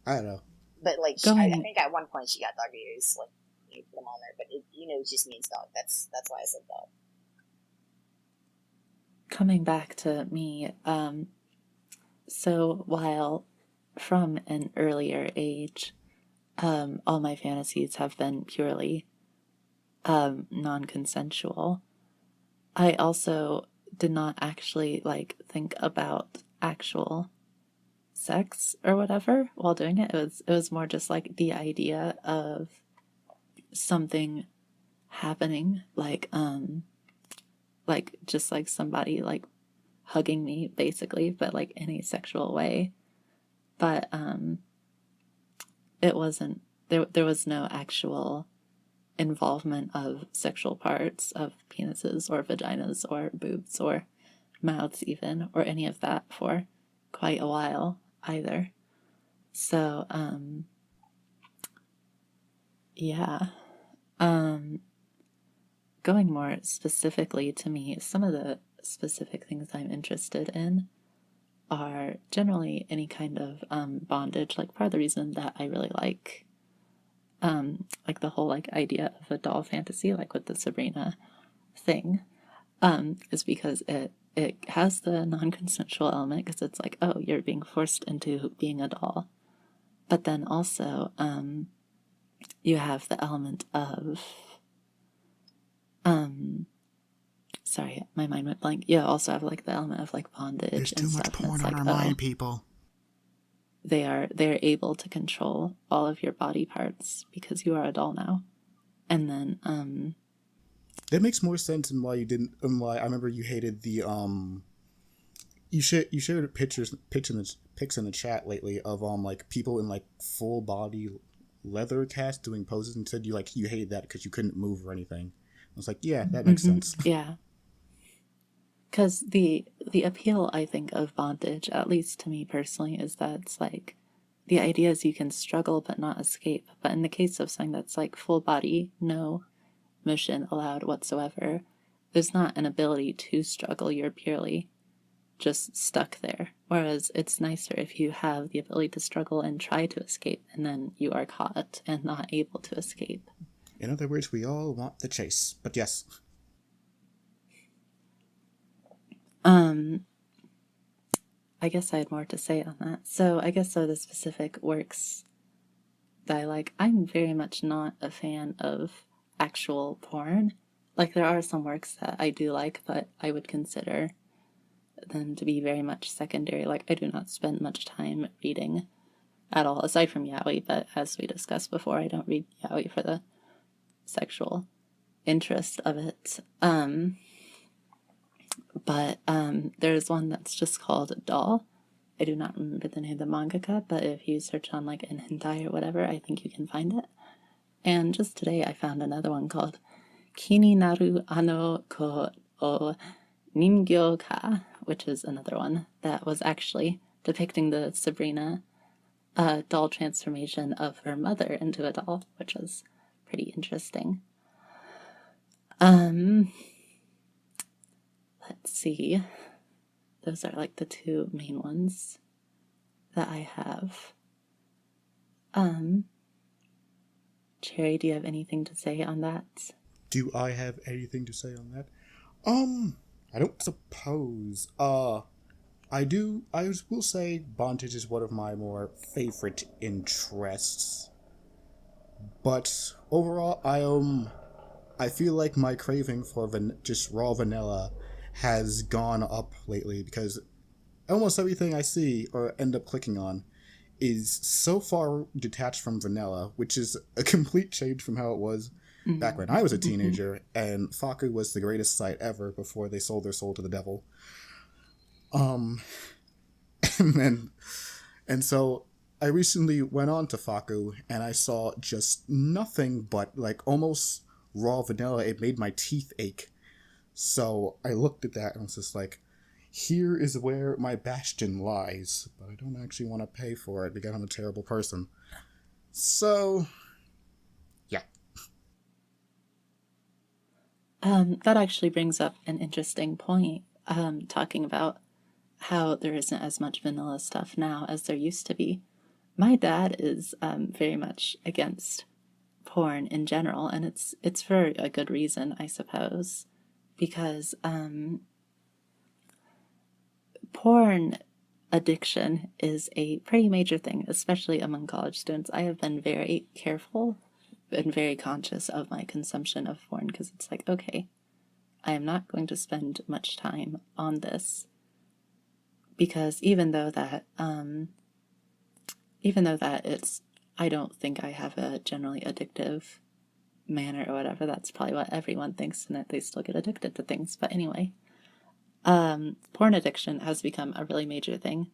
I don't know. But, like, I think at one point she got dog ears, like, you put them on there, but it just means dog. That's why I said dog. Coming back to me, so while from an earlier age, all my fantasies have been purely non-consensual, I also did not actually, like, think about actual sex or whatever while doing it. It was more just like the idea of something happening, like just like somebody like hugging me basically, but like in a sexual way. But it wasn't, there was no actual involvement of sexual parts, of penises or vaginas or boobs or mouths even, or any of that for quite a while either. So, yeah. Going more specifically to me, some of the specific things I'm interested in are generally any kind of bondage. Like, part of the reason that I really like the whole like idea of a doll fantasy, like with the Sabrina thing, is because it has the non-consensual element, because it's like, oh, you're being forced into being a doll. But then also, you have the element of, sorry, my mind went blank. You also have like the element of like bondage. There's too much porn on like, our mind, people. They're able to control all of your body parts because you are a doll now. And then, that makes more sense in why you didn't. Why I remember you hated the You shared pics in the chat lately of like people in like full body leather cast doing poses, and said you hated that because you couldn't move or anything. I was like, yeah, that makes sense. Yeah. Because the appeal, I think, of bondage, at least to me personally, is that it's like, the idea is you can struggle but not escape. But in the case of something that's like full body, no motion allowed whatsoever, there's not an ability to struggle, you're purely just stuck there. Whereas it's nicer if you have the ability to struggle and try to escape, and then you are caught and not able to escape. In other words, we all want the chase, but yes. I guess I had more to say on that. So I guess the specific works that I like, I'm very much not a fan of actual porn. Like, there are some works that I do like, but I would consider them to be very much secondary. Like, I do not spend much time reading at all, aside from yaoi, but as we discussed before, I don't read yaoi for the sexual interest of it. But there's one that's just called Doll. I do not remember the name of the mangaka, but if you search on like an hentai or whatever, I think you can find it. And just today I found another one called Kini Naru Ano Ko o Ningyo Ka, which is another one that was actually depicting the Sabrina doll transformation of her mother into a doll, which was pretty interesting. Let's see. those are like the two main ones that I have. Cherry, do you have anything to say on that? Do I have anything to say on that? I don't suppose. I do. I will say bondage is one of my more favorite interests. But overall, I feel like my craving for just raw vanilla has gone up lately because almost everything I see or end up clicking on is so far detached from vanilla, which is a complete change from how it was back when I was a teenager, and Faku was the greatest site ever before they sold their soul to the devil. And so I recently went on to Faku, and I saw just nothing but, like, almost raw vanilla. It made my teeth ache. So I looked at that and was just like, here is where my bastion lies, but I don't actually want to pay for it because I'm a terrible person. So, yeah. That actually brings up an interesting point, talking about how there isn't as much vanilla stuff now as there used to be. My dad is very much against porn in general, and it's for a good reason, I suppose, because porn addiction is a pretty major thing, especially among college students. I have been very careful and very conscious of my consumption of porn because it's like, okay, I am not going to spend much time on this because even though that it's, I don't think I have a generally addictive manner or whatever. That's probably what everyone thinks, and that they still get addicted to things. But anyway, porn addiction has become a really major thing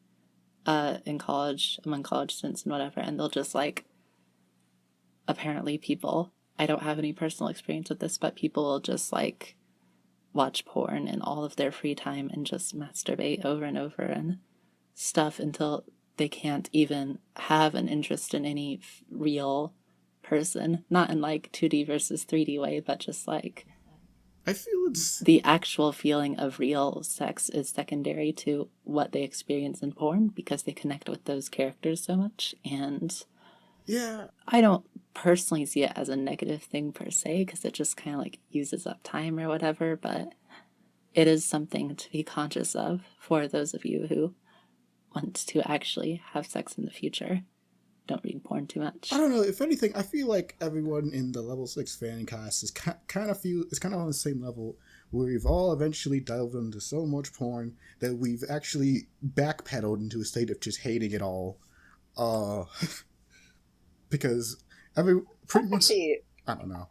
in college, among college students and whatever, and they'll just like, apparently people, I don't have any personal experience with this, but people will just like watch porn in all of their free time and just masturbate over and over and stuff until they can't even have an interest in any real person, not in like 2D versus 3D way, but just like I feel it's the actual feeling of real sex is secondary to what they experience in porn because they connect with those characters so much. And yeah, I don't personally see it as a negative thing per se because it just kind of like uses up time or whatever, but it is something to be conscious of for those of you who want to actually have sex in the future. Don't read porn too much. I don't know. If anything, I feel like everyone in the Level 6 fan cast is kind of on the same level where we've all eventually delved into so much porn that we've actually backpedaled into a state of just hating it all. Because pretty much, I don't know.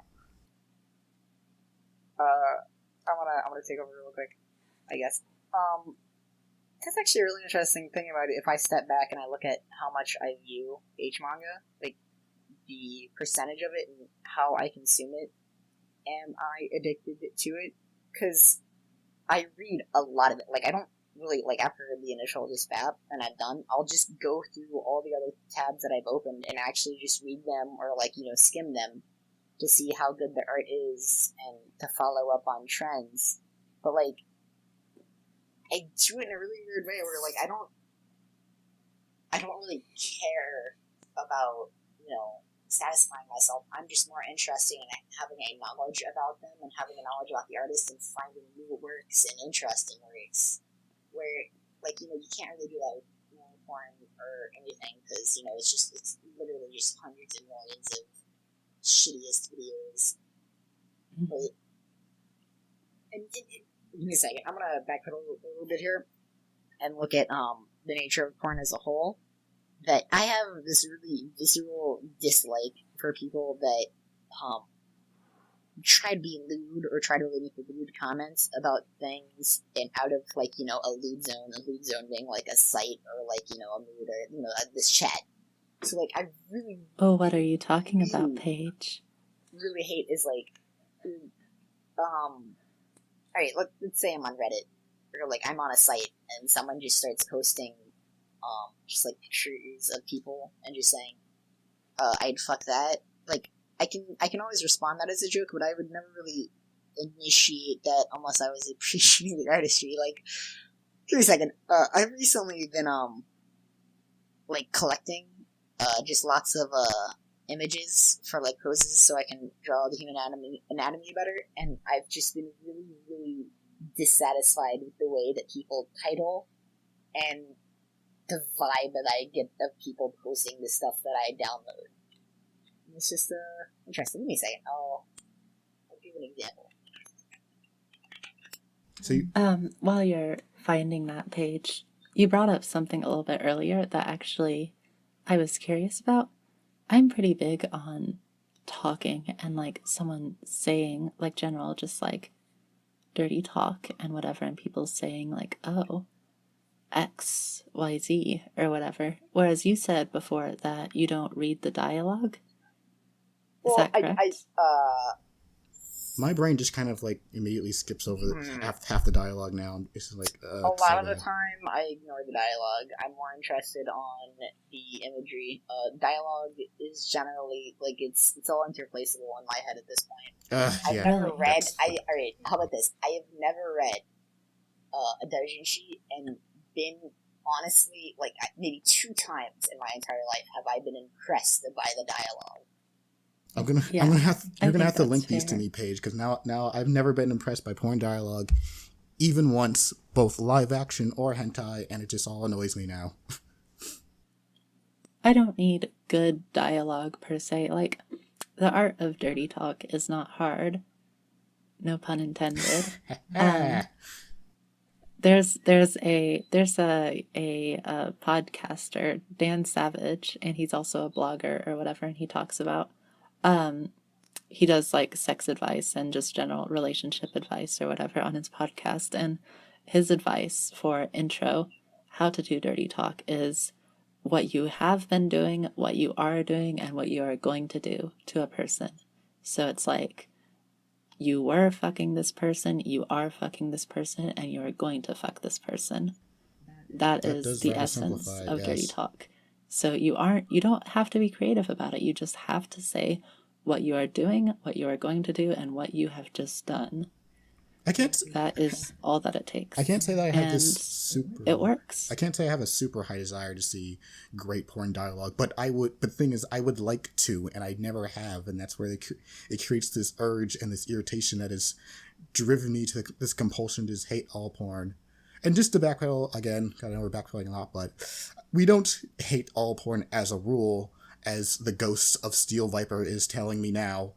I'm gonna take over real quick, I guess. That's actually a really interesting thing about it. If I step back and I look at how much I view H manga, like the percentage of it and how I consume it, am I addicted to it? Because I read a lot of it. Like, I don't really, like, after the initial just fap and I'm done, I'll just go through all the other tabs that I've opened and actually just read them or, like, you know, skim them to see how good the art is and to follow up on trends. But, like, I do it in a really weird way where, like, I don't really care about, you know, satisfying myself. I'm just more interested in having a knowledge about them and having a knowledge about the artist and finding new works and interesting works where, like, you know, you can't really do that with, you know, porn or anything because, you know, it's literally just hundreds of millions of shittiest videos. But, give me a second. I'm gonna backpedal a little bit here and look at the nature of porn as a whole. That I have this really visceral dislike for people that try to be lewd or try to really make lewd comments about things and out of, like, you know, a lewd zone being like a site or, like, you know, a mood or, you know, this chat. So, like, I really... Oh, what are you talking about, Paige? Really hate is, like, alright, let's say I'm on Reddit, or, like, I'm on a site, and someone just starts posting, just, like, pictures of people, and just saying, I'd fuck that. Like, I can always respond that as a joke, but I would never really initiate that unless I was appreciating the artistry. Like, Give me a second. I've recently been, like, collecting, just lots of, images for, like, poses so I can draw the human anatomy better, and I've just been really, really dissatisfied with the way that people title and the vibe that I get of people posting the stuff that I download. It's just, interesting. Give me a second. I'll give an example. So while you're finding that page, you brought up something a little bit earlier that actually I was curious about. I'm pretty big on talking and, like, someone saying, like, general, just, like, dirty talk and whatever, and people saying, like, oh, X, Y, Z, or whatever. Whereas you said before that you don't read the dialogue. Is that correct? My brain just kind of, like, immediately skips over half the dialogue now. It's like, a lot of the time, I ignore the dialogue. I'm more interested on the imagery. Dialogue is generally, like, it's all interplaceable in my head at this point. I've never read... Alright, how about this? I have never read a doujinshi and been, honestly, like, maybe 2 times in my entire life have I been impressed by the dialogue. I'm gonna have to link these to me, Paige, because now I've never been impressed by porn dialogue, even once, both live action or hentai, and it just all annoys me now. I don't need good dialogue per se. Like, the art of dirty talk is not hard. No pun intended. There's a podcaster, Dan Savage, and he's also a blogger or whatever, and he talks about he does, like, sex advice and just general relationship advice or whatever on his podcast, and his advice for intro how to do dirty talk is what you have been doing, what you are doing, and what you are going to do to a person. So it's like, you were fucking this person, you are fucking this person, and you are going to fuck this person. That is the essence of dirty talk. So you don't have to be creative about it. You just have to say what you are doing, what you are going to do, and what you have just done. That is all that it takes. I can't say that I have this super... It works. I can't say I have a super high desire to see great porn dialogue, but I would... But the thing is, I would like to, and I never have, and that's where it creates this urge and this irritation that has driven me to this compulsion to just hate all porn. And just to backpedal again, I know we're backpedaling a lot, but we don't hate all porn as a rule, as the ghost of Steel Viper is telling me now.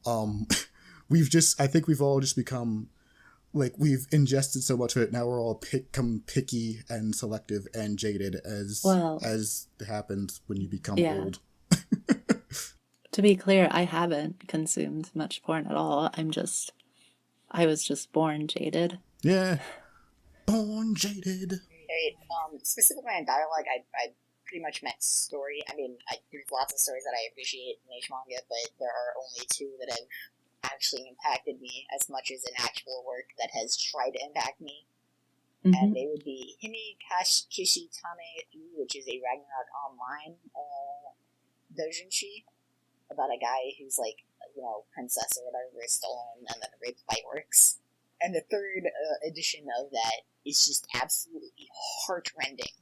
I think we've all just become, like, we've ingested so much of it, now we're all become picky and selective and jaded as happens when you become old. To be clear, I haven't consumed much porn at all. I was just born jaded. Yeah. Born jaded. Specifically on dialogue, I pretty much meant story. I mean, there's lots of stories that I appreciate in H manga, but there are only 2 that have actually impacted me as much as an actual work that has tried to impact me. Mm-hmm. And they would be Himi Kishi Tane, which is a Ragnarok Online doujinshi about a guy who's, like, princess or whatever is stolen and then raped by orcs. And the 3rd edition of that is just absolutely heartrending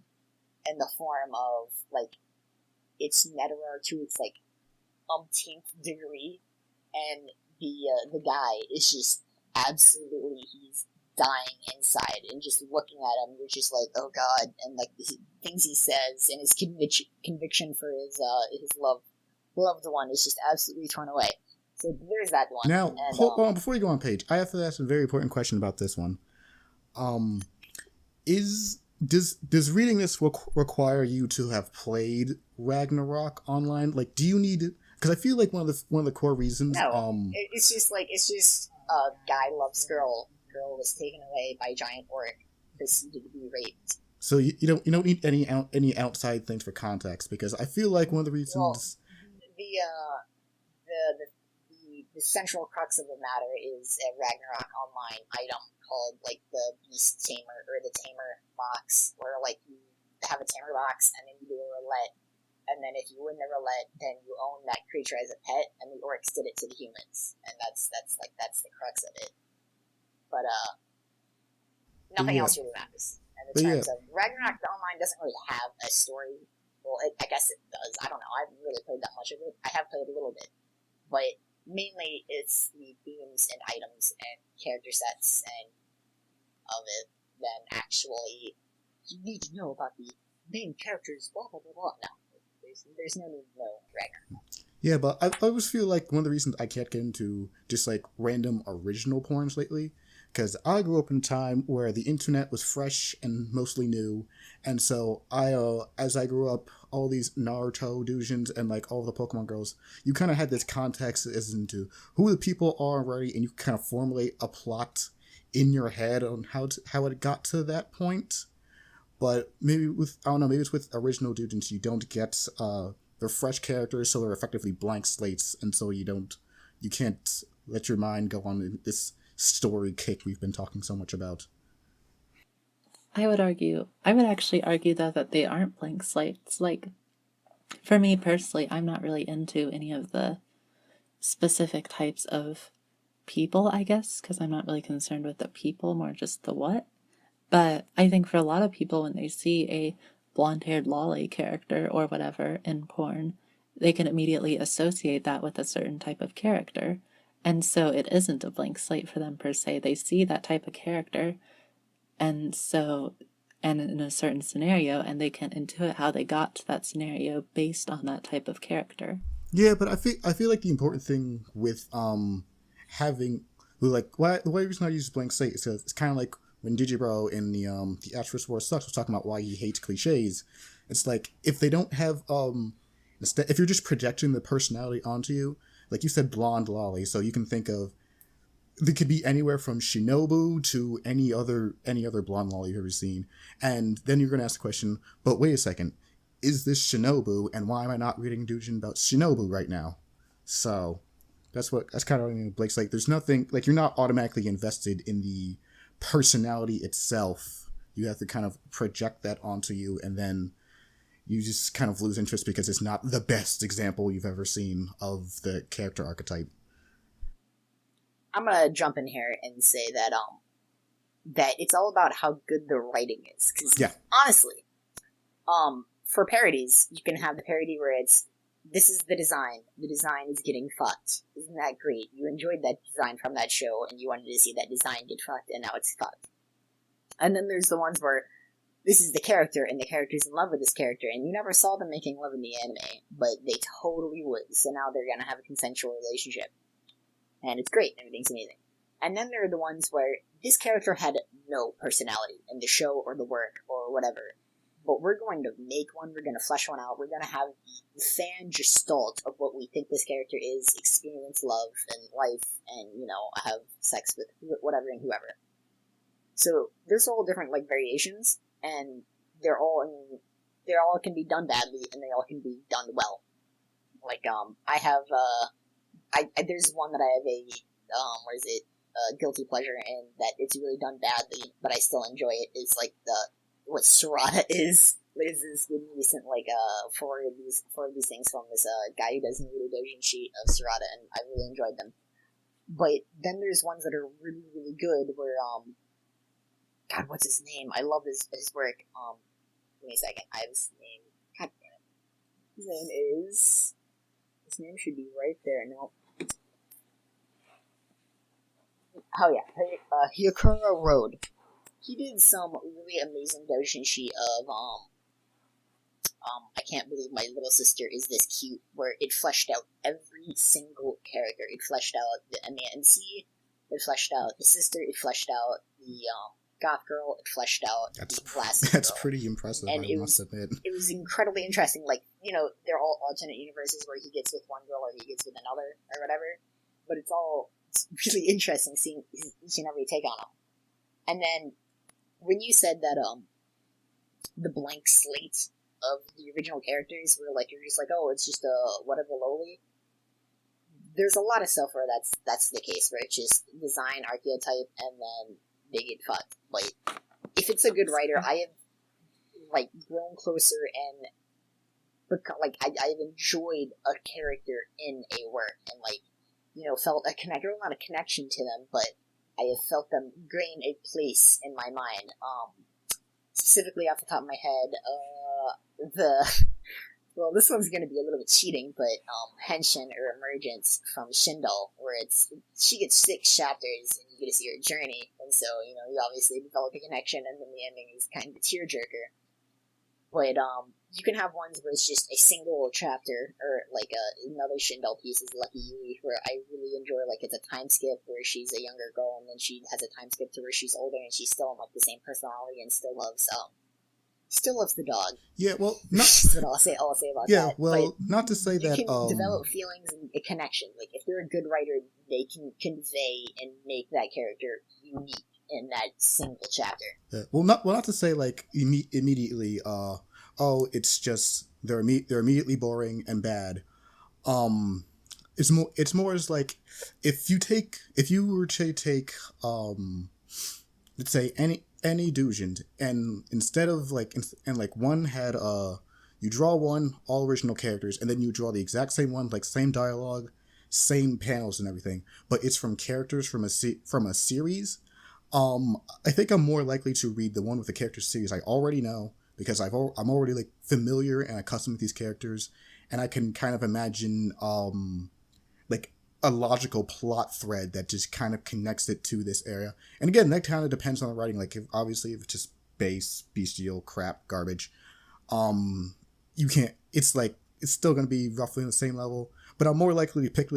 in the form of, like, it's meta to its, like, umpteenth degree, and the guy is just absolutely, he's dying inside, and just looking at him, you're just like, oh god, and, like, the things he says, and his conviction for his loved one is just absolutely torn away. So there's that one. Now, hold on, before you go on, Paige, I have to ask a very important question about this one. Does reading this require you to have played Ragnarok online? Like, do you need it? Because I feel like one of the core reasons. No, it's just guy loves girl. Girl was taken away by giant orc, proceeded to be raped. So you don't need any outside things for context, because I feel like one of the reasons. Well, the central crux of the matter is a Ragnarok Online item called, like, the Beast Tamer, or the Tamer box, where, like, you have a Tamer box, and then you do a roulette, and then if you win the roulette, then you own that creature as a pet, and the orcs did it to the humans, and that's the crux of it. But, nothing else really matters. And the terms of Ragnarok Online doesn't really have a story. Well, I guess it does. I don't know. I haven't really played that much of it. I have played a little bit. But mainly it's the themes and items and character sets and of it than actually you need to know about the main characters, blah, blah, blah, blah. No. There's no need to know Ragnarok. Yeah, but I always feel like one of the reasons I can't get into just like random original porns lately, because I grew up in a time where the internet was fresh and mostly new, and so as I grew up, all these Naruto dujins and like all the Pokemon girls, you kind of had this context as into who the people are already, and you kind of formulate a plot in your head on how it got to that point. But maybe maybe it's with original dujins you don't get they're fresh characters, so they're effectively blank slates, and so you can't let your mind go on this story kick we've been talking so much about. I would actually argue though that they aren't blank slates. Like, for me personally, I'm not really into any of the specific types of people, I guess, because I'm not really concerned with the people, more just the what. But I think for a lot of people, when they see a blonde-haired lolly character or whatever in porn, they can immediately associate that with a certain type of character. And so it isn't a blank slate for them per se. They see that type of character, and in a certain scenario, and they can intuit how they got to that scenario based on that type of character. Yeah, but I feel like the important thing with having like the reason I use blank slate is because it's kind of like when Digibro in the Asterisk War Sucks was talking about why he hates cliches. It's like if they don't have if you're just projecting the personality onto you, like you said, blonde lolly, so you can think of they could be anywhere from Shinobu to any other blonde lolly you've ever seen, and then you're going to ask the question, but wait a second, is this Shinobu, and why am I not reading Doujin about Shinobu right now? So that's kind of what I mean. Blake's like, there's nothing like you're not automatically invested in the personality itself. You have to kind of project that onto you, and then you just kind of lose interest because it's not the best example you've ever seen of the character archetype. I'm gonna jump in here and say that that it's all about how good the writing is. Because honestly, for parodies, you can have the parody where it's this is the design is getting fucked. Isn't that great? You enjoyed that design from that show, and you wanted to see that design get fucked, and now it's fucked. And then there's the ones where this is the character, and the character's in love with this character, and you never saw them making love in the anime, but they totally would, so now they're gonna have a consensual relationship. And it's great, everything's amazing. And then there are the ones where this character had no personality in the show or the work or whatever, but we're going to make one, we're going to flesh one out, we're going to have the fan gestalt of what we think this character is, experience love and life, and, have sex with whatever and whoever. So there's all different, variations, and they all can be done badly, and they all can be done well. There's one that I have a guilty pleasure, and that it's really done badly, but I still enjoy it. It's what Sarada is. There's this really recent four of these things from this guy who does Naruto Dojin sheet of Sarada, and I really enjoyed them. But then there's ones that are really, really good where God, what's his name? I love his work. Give me a second. I have his name. God damn it. His name should be right there. No. Oh yeah, Hyakura Road. He did some really amazing doujinshi of I can't believe my little sister is this cute, where it fleshed out every single character. It fleshed out the MC, it fleshed out the sister, it fleshed out the goth girl, it fleshed out the classic That's girl. Pretty impressive, and I must admit. It was incredibly interesting. They're all alternate universes where he gets with one girl or he gets with another or whatever, but it's really interesting seeing each and every take on them. And then when you said that the blank slate of the original characters where you're just oh, it's just a whatever lowly, there's a lot of stuff where that's the case, where it's just design archetype and then they get fucked. If it's a good writer, I have grown closer and I've enjoyed a character in a work and felt a not a connection to them, but I have felt them gain a place in my mind. specifically off the top of my head, well, this one's going to be a little bit cheating, but Henshin or Emergence from Shindle, where she gets 6 chapters and you get to see her journey, and so, you obviously develop a connection, and then the ending is kind of a tearjerker. But you can have ones where it's just a single chapter, or like another Shindle piece is Lucky Yuri, where I really enjoy, like, it's a time skip where she's a younger girl, and then she has a time skip to where she's older, and she's still, like, the same personality, and still loves the dog. Yeah, well, that's what I'll say about that. Yeah, well, but not to say that you can develop feelings and a connection. Like, if they're a good writer, they can convey and make that character unique in that single chapter. Yeah, well, not to say, like, immediately, it's just they're immediately boring and bad. It's more as like if you were to take let's say any Dujin, and instead of one had you draw one all original characters, and then you draw the exact same one, like same dialogue, same panels and everything, but it's from characters from a series. I think I'm more likely to read the one with the character series I already know, because I'm already like familiar and accustomed with these characters, and I can kind of imagine like a logical plot thread that just kind of connects it to this area. And again, that kind of depends on the writing. Like, if it's just bestial crap garbage, you can't. It's still going to be roughly on the same level. But I'm more likely to pick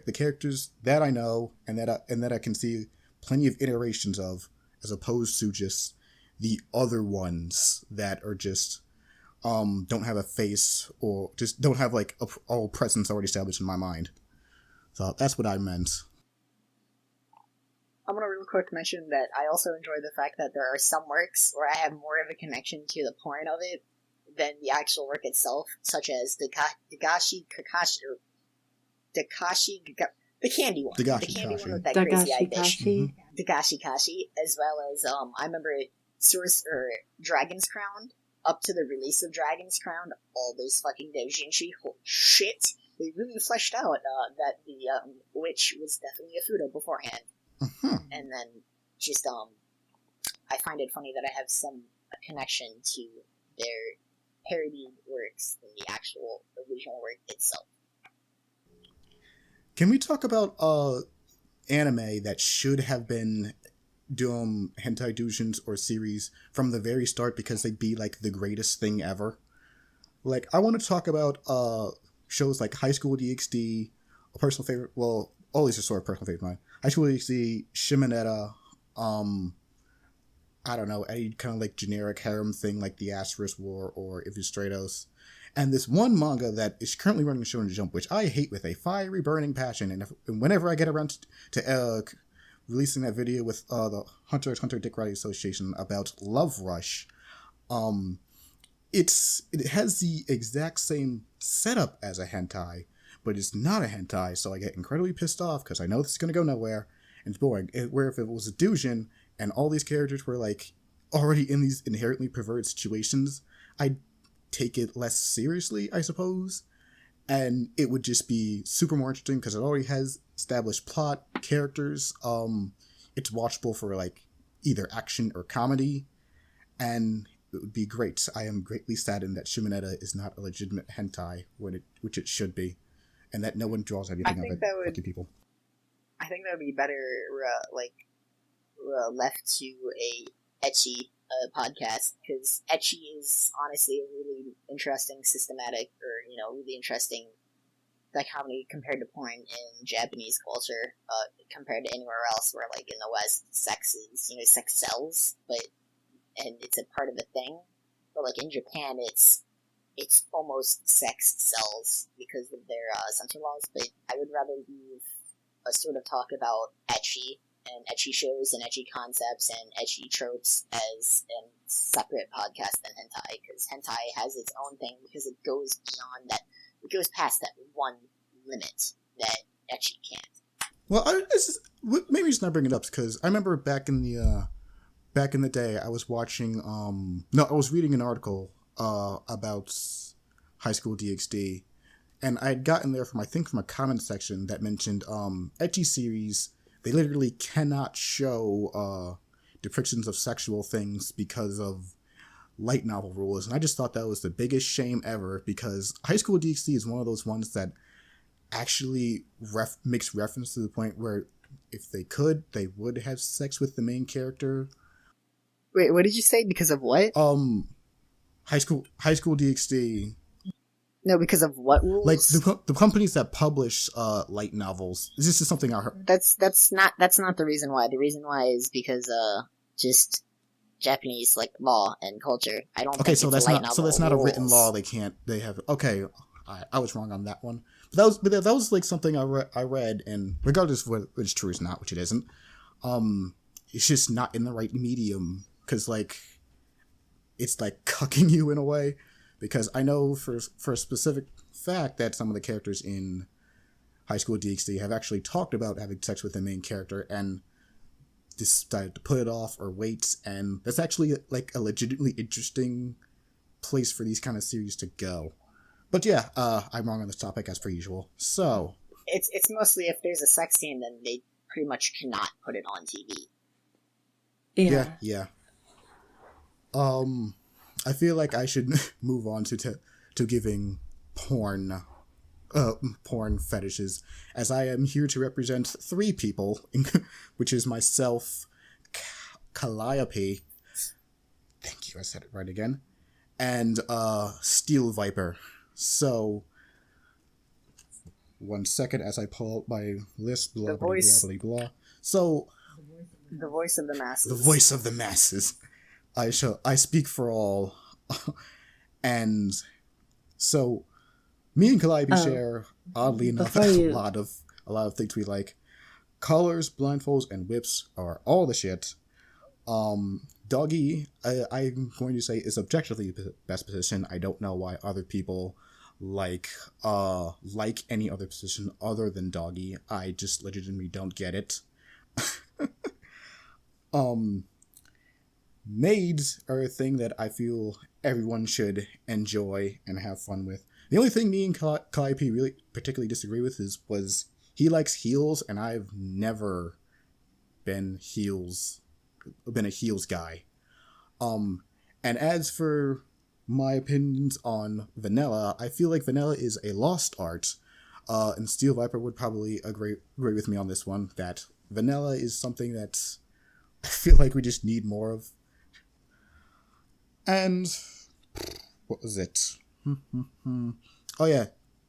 the characters that I know and that I can see plenty of iterations of, as opposed to just the other ones that are just don't have a face, or just don't have like a presence already established in my mind. So that's what I meant. I'm going to real quick mention that I also enjoy the fact that there are some works where I have more of a connection to the porn of it than the actual work itself, such as the candy one. The candy one with that crazy eye bitch. Dagashi Kashi, as well as, I remember Dragon's Crown, up to the release of Dragon's Crown, all those fucking doujinshi, holy shit, they really fleshed out that the witch was definitely a Fudo beforehand. Mm-hmm. And then just I find it funny that I have some connection to their parodied works than the actual original work itself. Can we talk about anime that should have been doing hentai doujins or series from the very start, because they'd be like the greatest thing ever? Like, I want to talk about shows like High School DxD, a personal favorite. Well, all these are sort of personal favorite of mine. High School DxD, Shimonetta, I don't know, any kind of like generic harem thing like the Asterisk War or Illustratos. And this one manga that is currently running Shonen Jump, which I hate with a fiery, burning passion. And whenever I get around to releasing that video with the Hunter x Hunter Dick Riding Association about Love Rush, it has the exact same setup as a hentai, but it's not a hentai, so I get incredibly pissed off because I know this is going to go nowhere, and it's boring. Where if it was a doujin, and all these characters were like already in these inherently perverted situations, I'd take it less seriously, I suppose, and it would just be super more interesting because it already has established plot, characters. It's watchable for like either action or comedy, and it would be great. I am greatly saddened that Shimonetta is not a legitimate hentai, which it should be, and that no one draws anything of it. Lucky people. I think that would be better, left to a Echi podcast, because Echi is honestly a really interesting systematic, or really interesting dichotomy compared to porn in Japanese culture, compared to anywhere else where, like, in the West, sex sells, and it's a part of the thing. But like in Japan, it's almost sex sells because of their censor laws. But I would rather leave a sort of talk about Echi and Echi shows and Echi concepts and Echi tropes as a separate podcast than Hentai, because Hentai has its own thing because it goes beyond that. It goes past that one limit that Echi can't. Well, maybe just not bring it up because I remember back in the day, I was watching. I was reading an article about High School DxD, and I had gotten there from a comment section that mentioned Echi series. They literally cannot show depictions of sexual things because of light novel rules, and I just thought that was the biggest shame ever, because High School DxD is one of those ones that actually makes reference to the point where if they could, they would have sex with the main character. Wait, what did you say? Because of what? High School DxD. No, because of what rules? Like the companies that publish light novels. This is something I heard. That's not the reason why. The reason why is because just Japanese like law and culture. I don't. Okay, think that's not a written law. They have. Okay, I was wrong on that one. But that was like something I read, and regardless of whether it's true or not, which it isn't, it's just not in the right medium, because like it's like cucking you in a way. Because I know for a specific fact that some of the characters in High School DxD have actually talked about having sex with the main character and decided to put it off or wait, and that's actually like a legitimately interesting place for these kind of series to go. But yeah, I'm wrong on this topic as per usual. So it's mostly if there's a sex scene, then they pretty much cannot put it on TV. Yeah. I feel like I should move on to giving porn fetishes, as I am here to represent 3 people, which is myself, Calliope, thank you, I said it right again, and Steel Viper. So, 1 second as I pull out my list, blah, blah, blah, blah, blah. So, the voice of the masses. The voice of the masses. I speak for all. And so me and Calliope share, oddly enough, a lot of things we like. Collars, blindfolds, and whips are all the shit. Doggy, I'm going to say, is objectively the best position. I don't know why other people like any other position other than doggy. I just legitimately don't get it. Maids are a thing that I feel everyone should enjoy and have fun with. The only thing me and Calliope really particularly disagree with was he likes heels, and I've never been a heels guy. And as for my opinions on vanilla, I feel like vanilla is a lost art. And Steel Viper would probably agree with me on this one, that vanilla is something that I feel like we just need more of. And what was it? Oh yeah,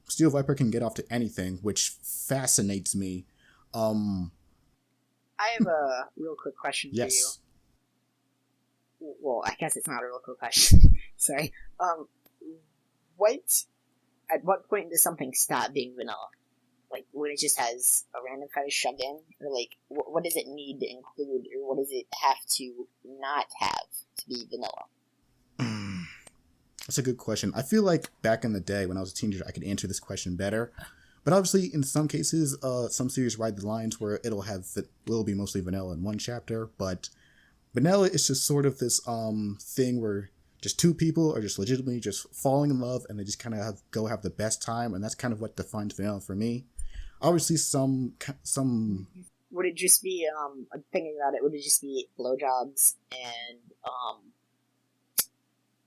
Steel Viper can get off to anything, which fascinates me. I have a real quick question for you. Well, I guess it's not a real quick question. Sorry. At what point does something stop being vanilla? Like, when it just has a random fetish shoved in? Or, like, what does it need to include, or what does it have to not have to be vanilla? That's a good question. I feel like back in the day when I was a teenager, I could answer this question better. But obviously, in some cases, some series ride the lines where it'll be mostly vanilla in one chapter. But vanilla is just sort of this thing where just 2 people are just legitimately just falling in love, and they just kind of have the best time, and that's kind of what defines vanilla for me. Obviously, some. Would it just be thinking about it? Would it just be blowjobs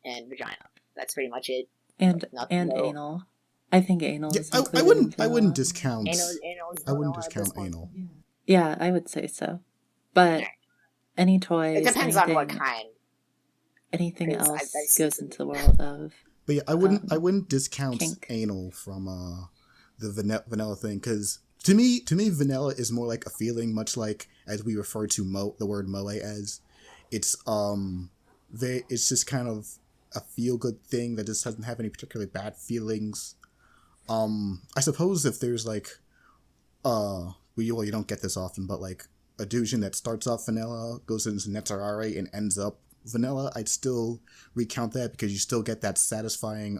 and vagina? That's pretty much it. And anal. I think anal is I wouldn't discount. I wouldn't discount anal. Yeah, I would say so. But any toys. It depends on what kind. Anything else goes into the world of. But yeah, I wouldn't discount anal from the vanilla thing, because to me vanilla is more like a feeling, much like as we refer to the word moe as. It's just kind of a feel-good thing that just doesn't have any particularly bad feelings. I suppose if there's like, you don't get this often, but like a doujin that starts off vanilla, goes into Netarare, and ends up vanilla, I'd still recount that, because you still get that satisfying,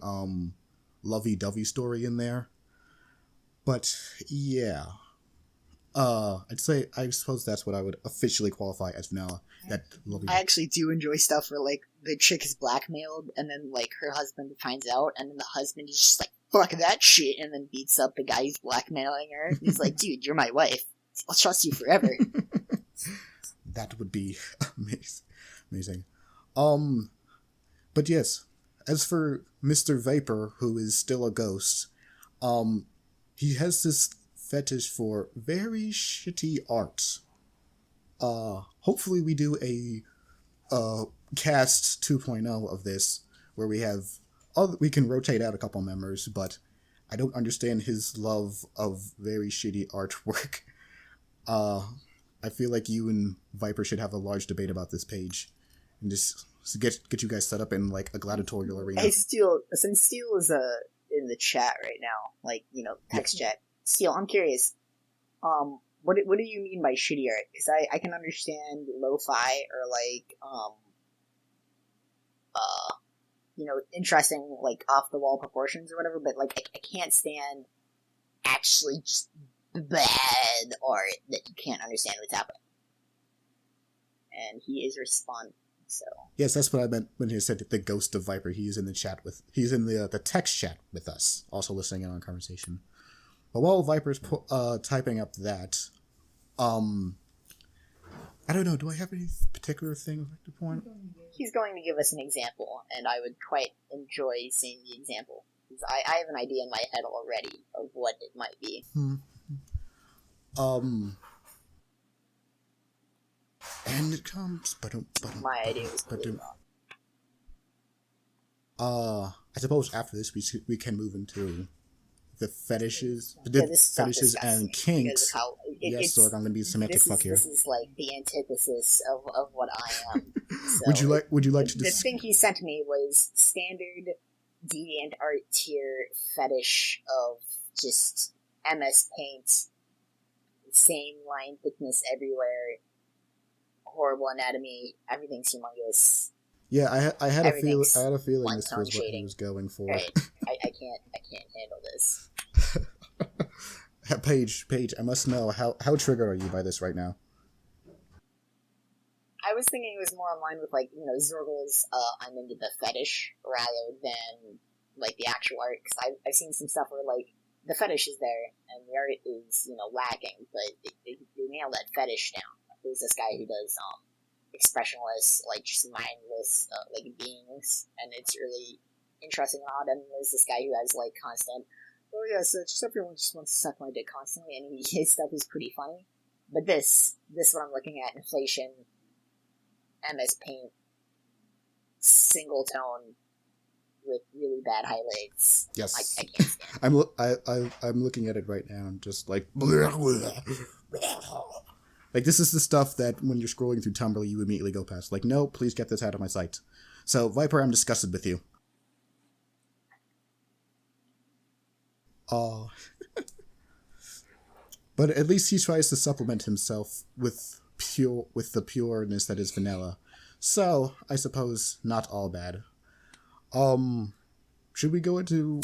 lovey-dovey story in there. But, yeah. I suppose that's what I would officially qualify as vanilla. I actually do enjoy stuff where, like, the chick is blackmailed, and then, like, her husband finds out, and then the husband is just like, fuck that shit, and then beats up the guy who's blackmailing her. He's like, dude, you're my wife. I'll trust you forever. That would be amazing. But yes, as for Mr. Viper, who is still a ghost, he has this fetish for very shitty art. Hopefully we do a cast 2.0 of this, where we can rotate out a couple members, but I don't understand his love of very shitty artwork. I feel like you and Viper should have a large debate about this page, and just get you guys set up in like a gladiatorial arena. Hey, since Steel is in the chat right now, like, text chat. Steel, I'm curious. What do you mean by shitty art? Because I can understand lo-fi or like interesting, like, off-the-wall proportions or whatever, but, like, I can't stand actually just bad art that you can't understand what's happening. And he is responding, so... Yes, that's what I meant when he said the ghost of Viper. He's in the text chat with us, also listening in on conversation. But while Viper's typing up that, I don't know, do I have any particular thing to point? He's going to give us an example, and I would quite enjoy seeing the example. Because I have an idea in my head already of what it might be. And it comes... My idea was completely wrong. I suppose after this we can move into the fetishes, fetishes and kinks. Yes, Zorg, I'm going to be semantic fuck here. This is like the antithesis of what I am. So would you like to? The thing he sent me was standard deviant art tier fetish of just MS Paint, same line thickness everywhere, horrible anatomy, everything's humongous. Yeah, I had a feeling this was what he was going for. Right. I can't handle this. Paige, I must know, how triggered are you by this right now? I was thinking it was more in line with, like, Zorgol's I'm into the fetish rather than, like, the actual art, because I've seen some stuff where, like, the fetish is there, and the art is, lacking, but they nailed that fetish down. There's this guy who does, expressionless, like, just mindless, like, beings, and it's really interesting and odd. And there's this guy who has, like, constant, oh yes, just everyone just wants to suck my dick constantly, and his stuff is pretty funny. But this what I'm looking at, inflation, MS Paint, single tone with really bad highlights. Yes, I can't stand. I'm looking at it right now, and just like. Like, this is the stuff that when you're scrolling through Tumblr, you immediately go past. Like, no, please get this out of my sight. So, Viper, I'm disgusted with you. But at least he tries to supplement himself with the pureness that is vanilla. So, I suppose, not all bad. Should we go into...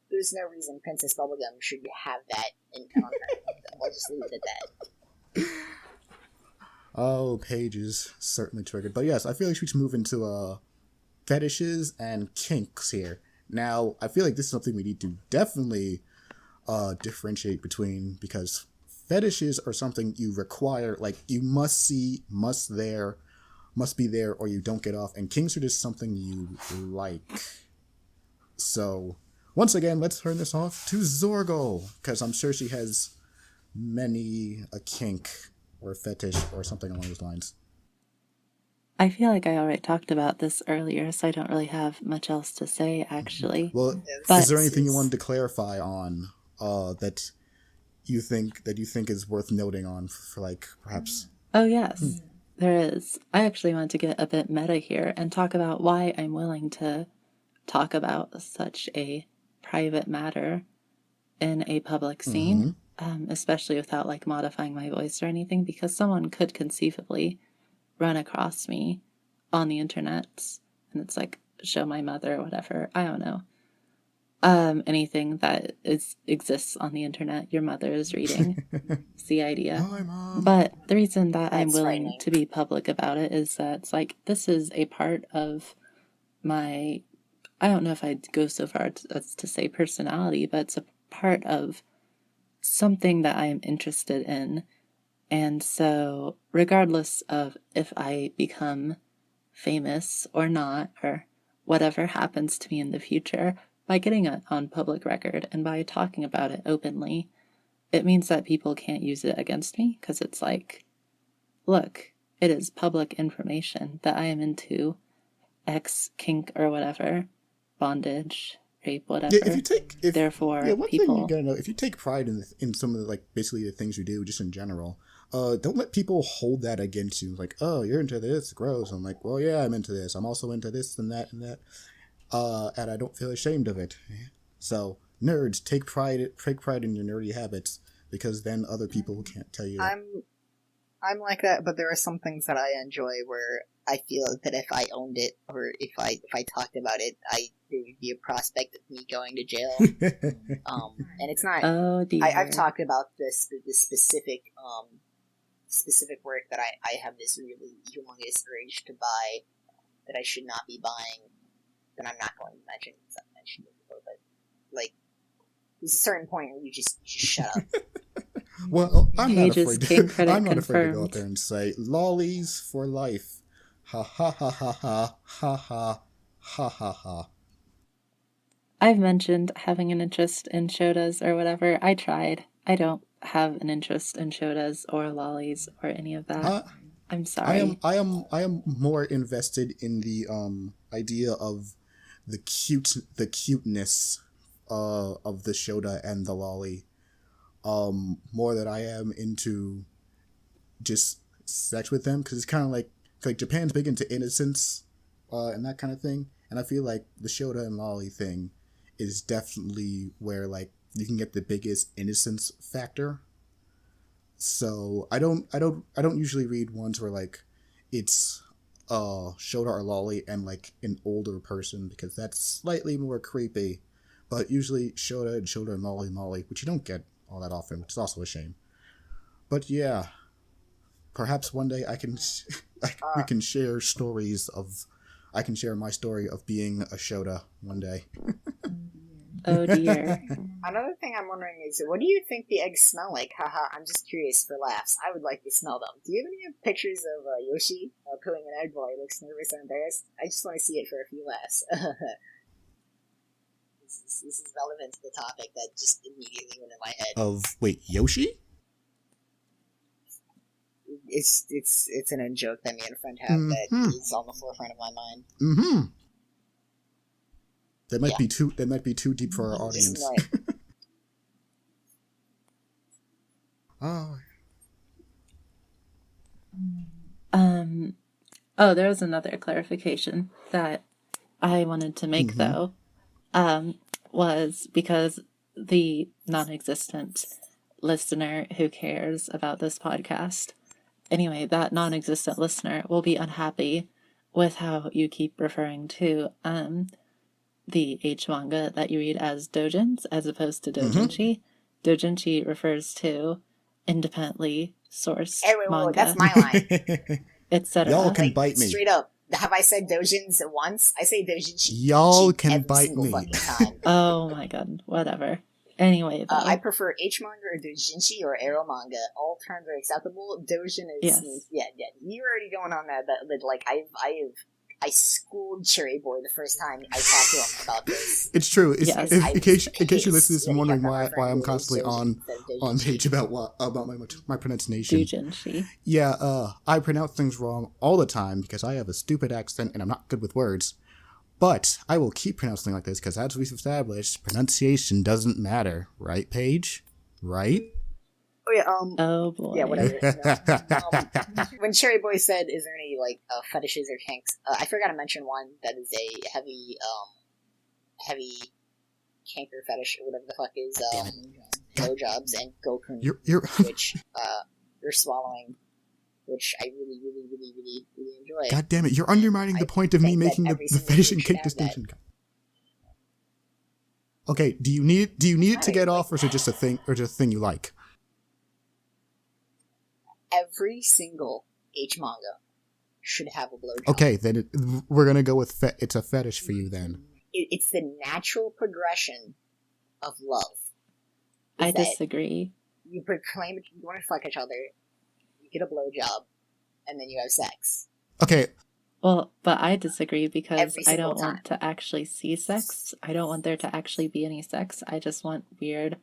There's no reason Princess Bubblegum should have that encounter. I'll just leave it at that. Oh, Paige is certainly triggered. But yes, I feel like we should move into fetishes and kinks here. Now, I feel like this is something we need to definitely differentiate between, because fetishes are something you require, like, you must see, must be there, or you don't get off, and kinks are just something you like. So, once again, let's turn this off to Zorgol, because I'm sure she has many a kink or fetish or something along those lines. I feel like I already talked about this earlier, so I don't really have much else to say, actually. Well, but is there anything you wanted to clarify on that you think is worth noting on for, like, perhaps? Oh, yes, there is. I actually want to get a bit meta here and talk about why I'm willing to talk about such a private matter in a public scene, especially without, like, modifying my voice or anything, because someone could conceivably run across me on the internet, and it's like, show my mother or whatever, I don't know. Anything that exists on the internet, your mother is reading. It's the idea. Hi, Mom. But the reason that I'm willing to be public about it is that it's like, this is a part of my, I don't know if I'd go so far as to say personality, but it's a part of something that I am interested in. And so, regardless of if I become famous or not, or whatever happens to me in the future, by getting it on public record and by talking about it openly, it means that people can't use it against me, because it's like, look, it is public information that I am into X, kink, or whatever, bondage, rape, whatever. Yeah, therefore, one people... thing you gotta know, if you take pride in some of the, like, basically the things you do, just in general, don't let people hold that against you. Like, oh, you're into this, gross. I'm like, well, yeah, I'm into this. I'm also into this and that and that. And I don't feel ashamed of it. So, nerds, take pride in your nerdy habits, because then other people can't tell you. I'm like that, but there are some things that I enjoy where I feel that if I owned it, or if I talked about it, there would be a prospect of me going to jail. And it's not. Oh dear. I've talked about this specific work that I have this really humongous urge to buy that I should not be buying. That I'm not going to mention because I've mentioned it before, but like there's a certain point where you just shut up. Well, I'm not afraid to go out there and say lollies for life. Ha ha ha ha ha ha ha ha ha ha. I've mentioned having an interest in shotas or whatever. I tried. I don't have an interest in shotas or lollies or any of that. I'm sorry. I am more invested in the idea of the cuteness of the shota and the lolly. More than I am into just sex with them, because it's kind of like Japan's big into innocence and that kind of thing, and I feel like the shota and lolly thing is definitely where like you can get the biggest innocence factor. So I don't usually read ones where like it's shota or lolly and like an older person, because that's slightly more creepy. But usually shota and lolly, which you don't get all that often, which is also a shame. But yeah, perhaps one day we can share stories of. I can share my story of being a shota one day. Oh dear. Another thing I'm wondering is, what do you think the eggs smell like? Haha, I'm just curious for laughs. I would like to smell them. Do you have any pictures of Yoshi pulling an egg while he looks nervous or embarrassed? I just want to see it for a few laughs. This is relevant to the topic that just immediately went in my head. Wait, Yoshi? It's an in-joke that me and a friend have that is on the forefront of my mind. Mm-hmm. That might be too deep for our audience. Oh, there was another clarification that I wanted to make, though, was because the non-existent listener who cares about this podcast, anyway, that non-existent listener will be unhappy with how you keep referring to the H manga that you read as doujins as opposed to doujinshi. Doujinshi refers to independently sourced manga. That's my line. Etc. Y'all can bite me. Straight up. Have I said doujins once? I say doujinshi. Y'all can bite me. Oh my god. Whatever. Anyway, though. I prefer H manga or doujinshi or ero manga. All terms are acceptable. Doujin is yeah. You're already going on that like I schooled Cherry Boy the first time I talked to him about this. It's true. In case you listen to this and wondering why I'm constantly on page about my pronunciation. Doujinshi. Yeah, I pronounce things wrong all the time because I have a stupid accent and I'm not good with words. But I will keep pronouncing like this because, as we've established, pronunciation doesn't matter, right, Paige? Right? Oh yeah. Oh boy. Yeah, whatever. When Cherry Boy said, "Is there any like fetishes or kinks?" I forgot to mention one that is a heavy kink or fetish or whatever the fuck is blowjobs and gokun, which you're swallowing, which I really, really, really, really, really enjoy. God damn it! You're undermining the point of me making the fetish and kink distinction. Okay, do you need it to get off, or is it just a thing, or just a thing you like? Every single H manga should have a blowjob. Okay, then we're gonna go with it's a fetish for you then. It's the natural progression of love. I disagree. You proclaim it, you want to fuck each other, you get a blowjob, and then you have sex. Okay, Well, but I disagree because I don't time. want to actually see sex. I don't want there to actually be any sex. I just want weird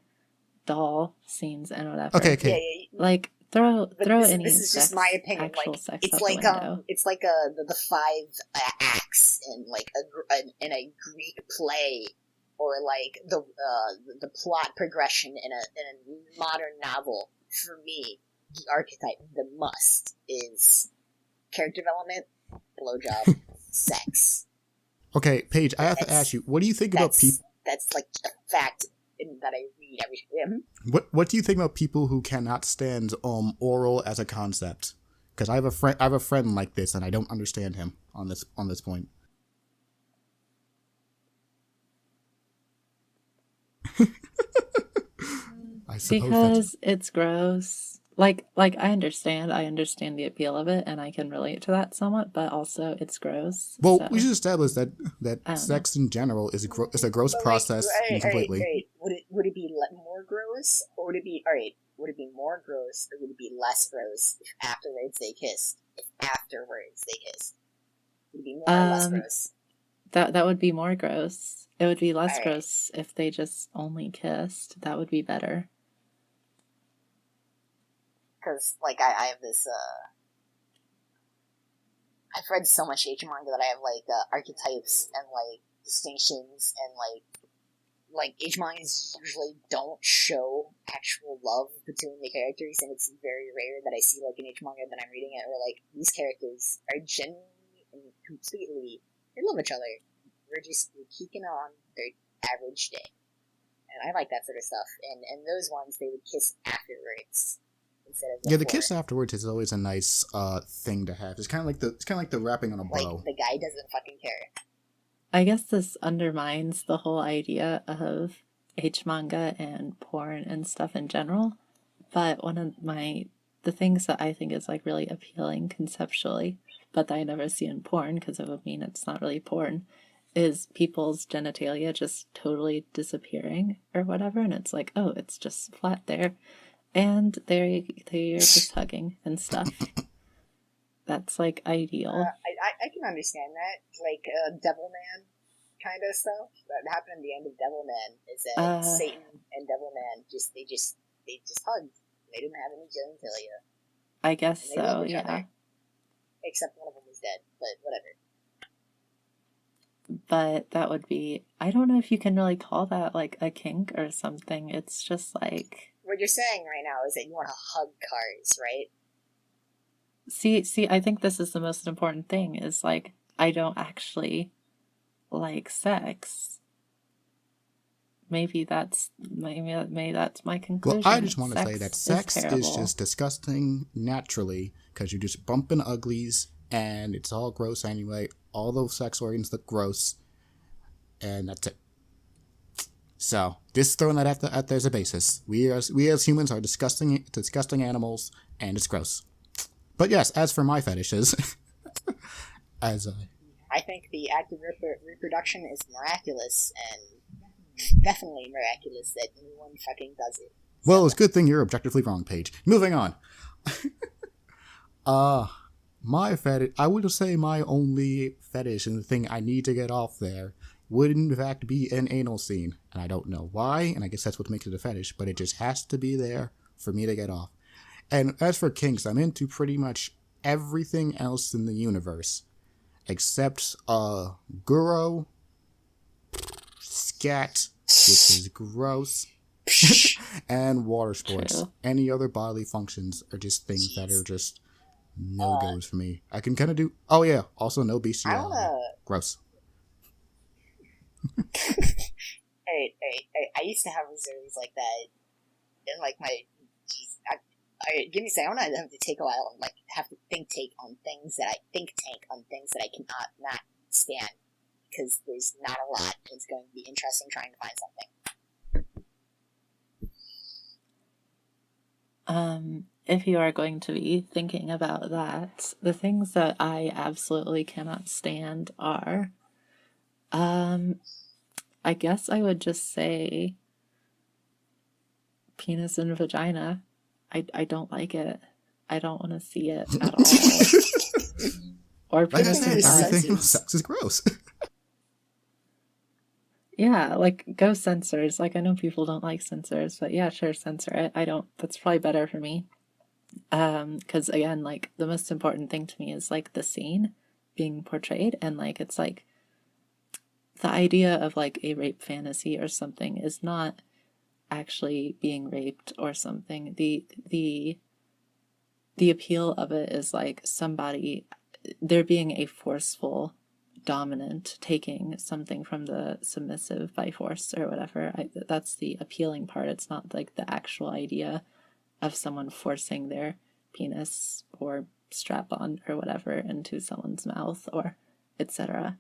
doll scenes and whatever. Okay. Yeah. Like throw any this is sex, just my opinion. actual Like sex it's out like the window. it's like the 5 acts in like in a Greek play, or like the plot progression in a modern novel. For me, the archetype, the must is character development, blowjob, sex. Okay, Paige, I have to ask you, what do you think about people? That's like a fact that I read every time. What do you think about people who cannot stand oral as a concept? Because I have a friend like this, and I don't understand him on this point. I suppose because it's gross. Like I understand the appeal of it, and I can relate to that somewhat, but also it's gross. Well, so. we should establish that sex in general is a gross process completely. Would it be more gross, or would it be Would it be more gross, or would it be less gross if afterwards they kissed? Would it be more or less gross? That would be more gross. It would be less gross if they just only kissed. That would be better. Because, like, I have this, I've read so much Echi manga that I have, like, archetypes and, like, distinctions, and, like Echi mangas usually don't show actual love between the characters, and it's very rare that I see, like, an Echi manga that I'm reading it where, like, these characters are genuinely and completely, they love each other. We're keeping on their average day. And I like that sort of stuff. And those ones, they would kiss afterwards. Yeah, the kiss afterwards is always a nice thing to have. It's kind of like the wrapping on a bow. Like the guy doesn't fucking care. I guess this undermines the whole idea of H manga and porn and stuff in general. But one of the things that I think is like really appealing conceptually, but that I never see in porn because it would mean it's not really porn, is people's genitalia just totally disappearing or whatever, and it's like, oh, it's just flat there. And they're just hugging and stuff. That's, like, ideal. I can understand that. Like, Devilman kind of stuff. That happened at the end of Devilman is that Satan and Devilman just hugged. They didn't have any genitalia. I guess so, yeah. Other. Except one of them was dead, but whatever. But that would be... I don't know if you can really call that, like, a kink or something. It's just, like... What you're saying right now is that you want to hug cars, right? See, I think this is the most important thing, is, like, I don't actually like sex. Maybe that's my conclusion. Well, I just want to say that sex is just disgusting naturally, because you're just bumping uglies, and it's all gross anyway. All those sex organs look gross, and that's it. So, just throwing that out there as a basis. We as humans are disgusting animals, and it's gross. But yes, as for my fetishes, I think the act of reproduction is miraculous, and definitely miraculous that anyone fucking does it. Well, it's a good thing you're objectively wrong, Paige. Moving on. My fetish, I would say my only fetish and the thing I need to get off there would in fact be an anal scene. And I don't know why, and I guess that's what makes it a fetish, but it just has to be there for me to get off. And as for kinks, I'm into pretty much everything else in the universe. Except, Guro, scat, which is gross, and water sports. True. Any other bodily functions are just things that are just no-goes for me. I can kind of do... Oh, yeah. Also, no bestiality. Gross. Hey, I used to have reserves like that. And, like, give me a second. I want to have to take a while and, like, have to think tank on things that I cannot not stand. Because there's not a lot, and it's going to be interesting trying to find something. If you are going to be thinking about that, the things that I absolutely cannot stand are, I guess I would just say penis and vagina. I don't like it. I don't want to see it at all. Or like I penis said, everything sizes. sex is gross. Yeah, like, go censors. Like, I know people don't like censors, but yeah, sure, censor it. I don't. That's probably better for me. Because again, like, the most important thing to me is like the scene being portrayed, and like it's like the idea of like a rape fantasy or something is not actually being raped or something. The appeal of it is like somebody, there being a forceful dominant taking something from the submissive by force or whatever. That's the appealing part. It's not like the actual idea of someone forcing their penis or strap on or whatever into someone's mouth or etc.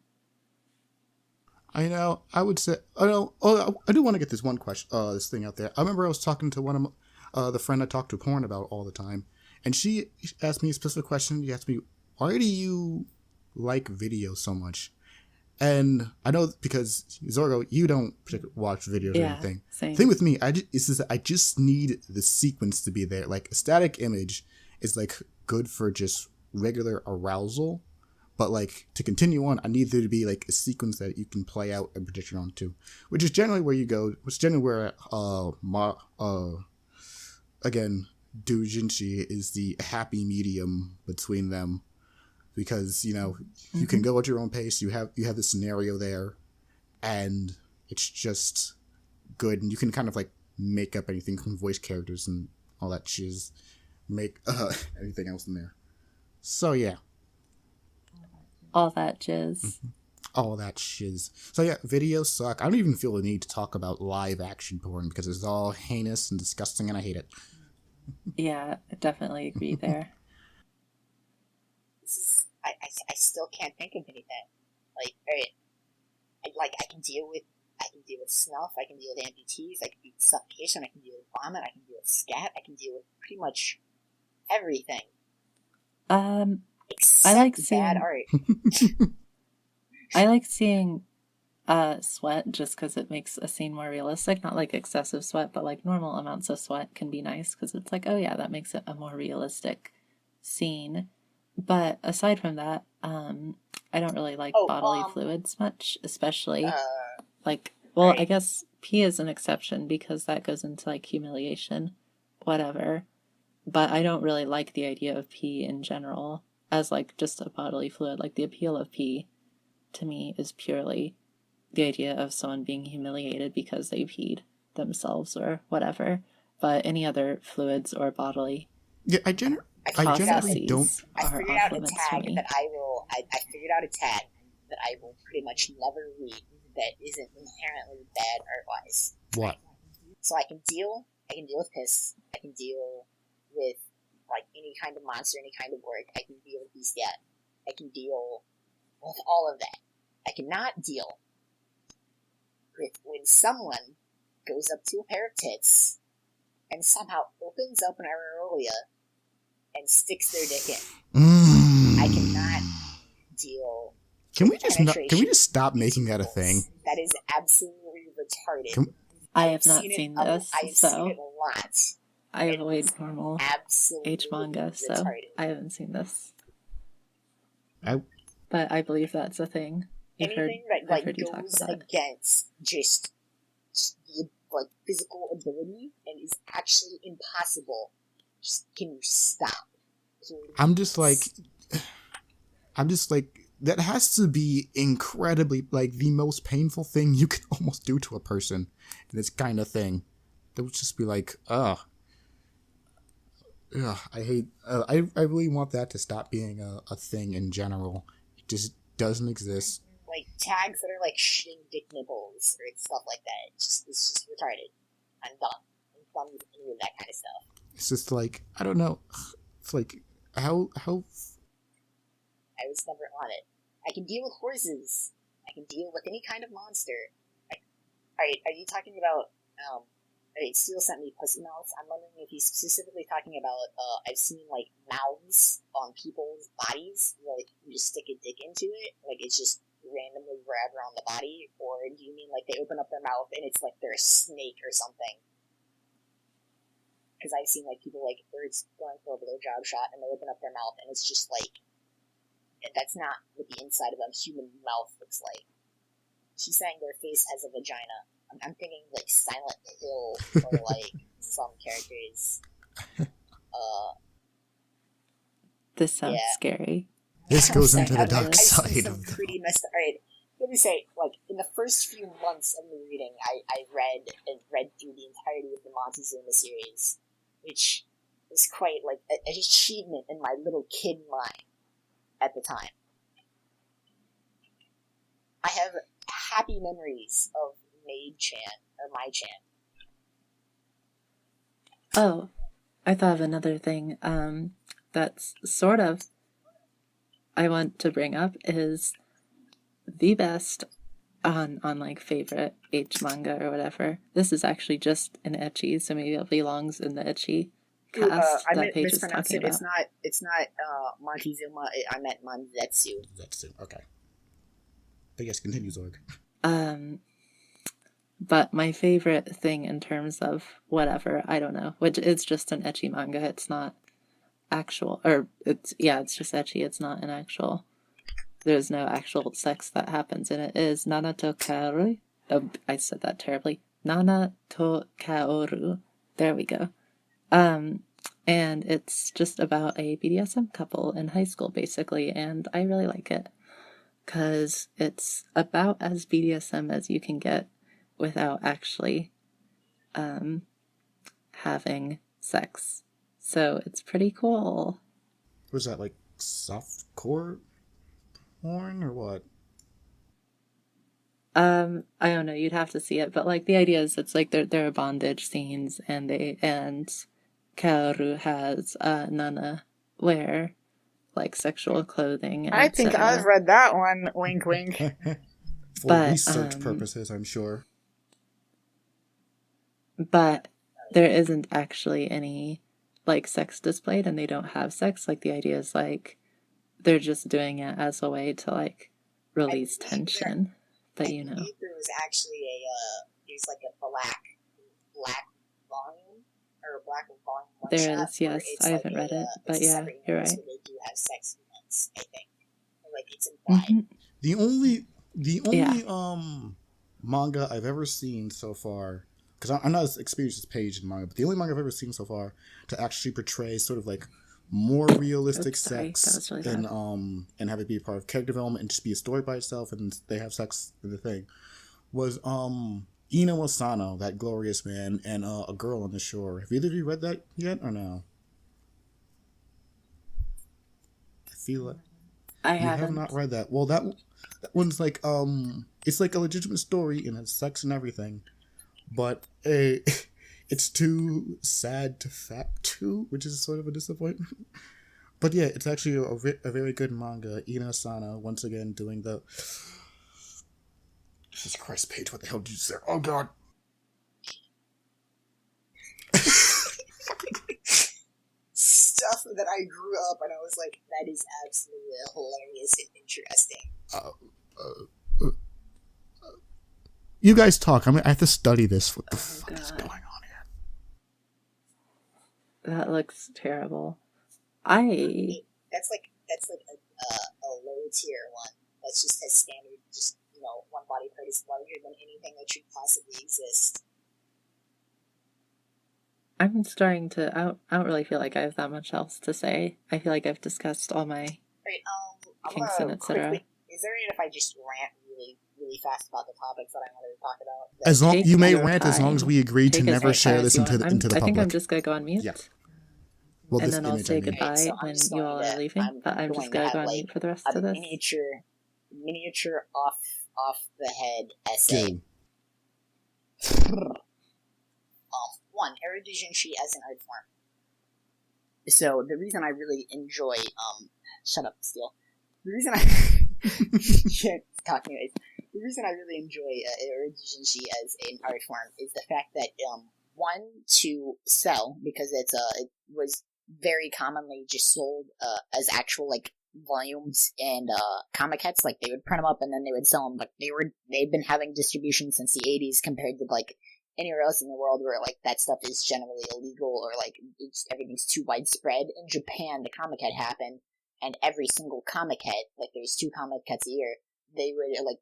I know. I would say. I know. Oh, I do want to get this one question. This thing out there. I remember I was talking to one of the friend I talk to porn about all the time, and she asked me a specific question. She asked me, "Why do you like video so much?" And I know because Zorgo, you don't watch videos or anything. Same. The thing with me, I just need the sequence to be there. Like a static image is like good for just regular arousal, but like to continue on, I need there to be like a sequence that you can play out and prediction on too, which is generally where you go. Which is generally where again, doujinshi is the happy medium between them. Because you can go at your own pace. You have the scenario there, and it's just good. And you can kind of like make up anything from voice characters and all that shiz. Make anything else in there. So yeah, All that jizz. all that shiz. So yeah, videos suck. I don't even feel the need to talk about live action porn because it's all heinous and disgusting, and I hate it. Yeah, I definitely agree there. I still can't think of anything. Like, alright, I can deal with snuff, I can deal with amputees, I can deal with suffocation, I can deal with vomit, I can deal with scat, I can deal with pretty much everything. Except I like seeing bad art. I like seeing sweat just because it makes a scene more realistic. Not like excessive sweat, but like normal amounts of sweat can be nice because it's like, oh yeah, that makes it a more realistic scene. But aside from that, I don't really like bodily fluids much, especially like, well, right. I guess pee is an exception because that goes into like humiliation, whatever. But I don't really like the idea of pee in general as like just a bodily fluid. Like the appeal of pee to me is purely the idea of someone being humiliated because they peed themselves or whatever. But any other fluids or bodily I generally don't. I figured out a tag that I figured out a tag that I will pretty much never read that isn't inherently bad art-wise. What? So I can deal with piss. I can deal with like any kind of monster, any kind of work. I can deal with bestiality. I can deal with all of that. I cannot deal with when someone goes up to a pair of tits and somehow opens up an areola and sticks their dick in. I cannot deal. Can we just stop making that a thing? That is absolutely retarded. I have not seen this, I've seen it a lot. I avoid normal H manga, so retarded. I haven't seen this. But I believe that's a thing. Anything that goes against just the like physical ability and is actually impossible. Just, can you stop? I'm just like that has to be incredibly like the most painful thing you can almost do to a person. This kind of thing. That would just be like, I hate. I really want that to stop being a thing in general. It just doesn't exist. Like tags that are like shitting dick nipples or stuff like that. It's just retarded. I'm done. I'm done with any of that kind of stuff. It's just like, I don't know. It's like how. I was never on it. I can deal with horses. I can deal with any kind of monster. Alright, are you talking about alright, Steel sent me pussy mouths. I'm wondering if he's specifically talking about I've seen like mouths on people's bodies where like you just stick a dick into it, like it's just randomly wherever on the body, or do you mean like they open up their mouth and it's like they're a snake or something? Because I've seen like people like birds going for a blowjob shot and they open up their mouth and it's just like that's not what the inside of a human mouth looks like. She's saying their face has a vagina. I'm thinking like Silent Hill or like some characters. This sounds scary. This goes into the dark side of pretty messed up. Alright, let me say, like, in the first few months of me reading, I read through the entirety of the Montezuma series, which was quite, like, an achievement in my little kid mind at the time. I have happy memories of Mai-chan. Oh, I thought of another thing, that's sort of I want to bring up is the best on like favorite H manga or whatever. This is actually just an Echi, so maybe it belongs in the Echi cast that Paige is talking about. It's not Montezuma. I meant Manzetsu. Okay. But yes, continue, Zorg. But my favorite thing in terms of whatever, I don't know, which it's just an Echi manga. It's not actual, or it's just Echi. It's not an actual. There's no actual sex that happens in it. Is Nana to Kaoru. Oh, I said that terribly. Nana to Kaoru. There we go. And it's just about a BDSM couple in high school, basically, and I really like it because it's about as BDSM as you can get without actually having sex. So it's pretty cool. Was that like softcore porn or what? I don't know, you'd have to see it, but like the idea is it's like there are bondage scenes and Kaoru has Nana wear like sexual clothing. I think I've read that one. Wink, wink. For research purposes, I'm sure. But there isn't actually any like sex displayed, and they don't have sex. Like the idea is like they're just doing it as a way to like release tension. But you know, there was actually there's like a black volume or a black volume. There is, yes. I haven't read it, but yeah, you're right. They do have sex moments, I think. Like it's implied. Mm-hmm. The only manga I've ever seen so far, because I'm not as experienced as Paige in manga, but the only manga I've ever seen so far to actually portray sort of like more realistic sex really and have it be a part of character development and just be a story by itself and they have sex in the thing was Ino Asano, That Glorious Man, and A Girl on the Shore. Have either of you read that yet or no? I feel like I haven't. have not read that. Well, that one's like it's like a legitimate story and it's sex and everything, but it's too sad to fact to, which is sort of a disappointment. But yeah, it's actually a very good manga. Ino Asano, once again, doing the... Jesus Christ, Paige, what the hell did you say? Oh, God. Stuff that I grew up and I was like, that is absolutely hilarious and interesting. You guys talk. I have to study this. What the fuck is going on here? That looks terrible. That's like a low tier one. That's just as standard. Just one body part is larger than anything that should possibly exist. I'm starting to. I don't really feel like I have that much else to say. I feel like I've discussed all my kinks and etc. Is there any if I just rant really, really fast about the topics that I wanted to talk about? As long you may rant as long as we agree to never share this into the public. I think I'm just gonna go on mute. Yeah. Well, and then I'll say goodbye when you all are leaving. But I'm just gonna go on mute for the rest of this. Miniature off the head essay. One, erudition as an art form. So the reason I really enjoy shut up, Steele. The reason I can't talk anyways. The reason I really enjoy erudition as an art form is the fact that one, to sell, because it was very commonly just sold as actual like volumes and comic hats. Like they would print them up and then they would sell them. But they've been having distribution since the 80s compared to like anywhere else in the world where like that stuff is generally illegal or like everything's too widespread. In Japan, the comic hat happened and every single comic head, like there's 2 comic heads a year, they would, like,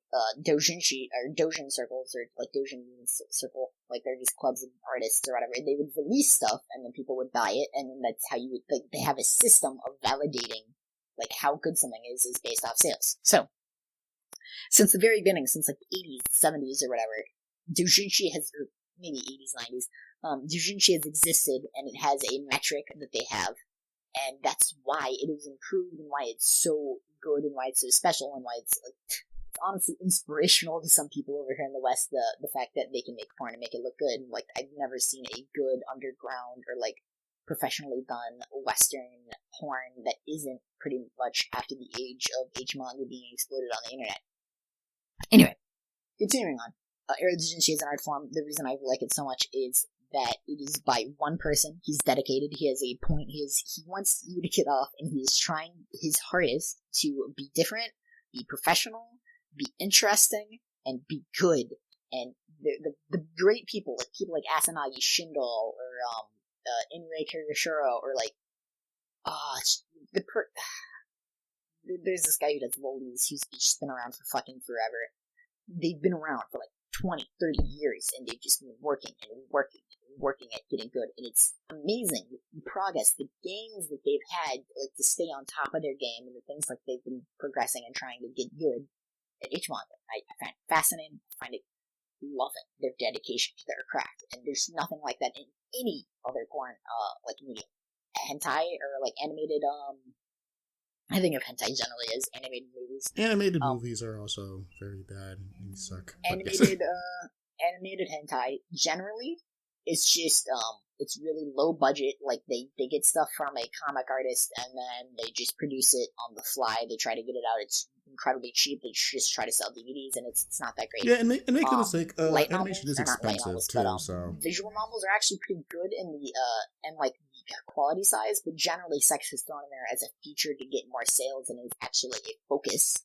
doujinshi, or doujin circles, or, like, doujin circle, like, they're just clubs of artists or whatever, they would release stuff, and then people would buy it, and then that's how you, like, they have a system of validating, like, how good something is based off sales. So, since the very beginning, since, like, the 80s, the 70s, or whatever, doujinshi has, or maybe 80s, 90s, doujinshi has existed, and it has a metric that they have, and that's why it is improved, and why it's so good, and why it's so special, and why it's, like, it's honestly inspirational to some people over here in the West, the fact that they can make porn and make it look good. Like, I've never seen a good underground, or, like, professionally done Western porn that isn't pretty much after the age of H-manga being exploited on the internet. Anyway, continuing on. Erotic is an art form. The reason I like it so much is that it is by one person. He's dedicated. He has a point. He wants you to get off, and he is trying his hardest to be different, be professional, be interesting, and be good. And the great people, like Asanagi Shindo, or Inui Kirishiro, or like there's this guy who does lollies who's just been around for fucking forever. They've been around for like 20, 30 years, and they've just been working at getting good, and it's amazing the progress, the gains that they've had, like, to stay on top of their game, and the things like they've been progressing and trying to get good at each one. I find it fascinating. I find it, love it, their dedication to their craft, and there's nothing like that in any other porn, like, medium. Hentai, or like animated, I think of hentai generally as animated movies. Animated movies are also very bad and suck. Animated hentai generally, it's just it's really low budget. Like, they get stuff from a comic artist, and then they just produce it on the fly. They try to get it out. It's incredibly cheap. They just try to sell DVDs, and it's not that great. Yeah, and make no mistake, animation is expensive novels, too. So visual novels are actually pretty good in the and like the quality size, but generally sex is thrown in there as a feature to get more sales, and is actually a focus.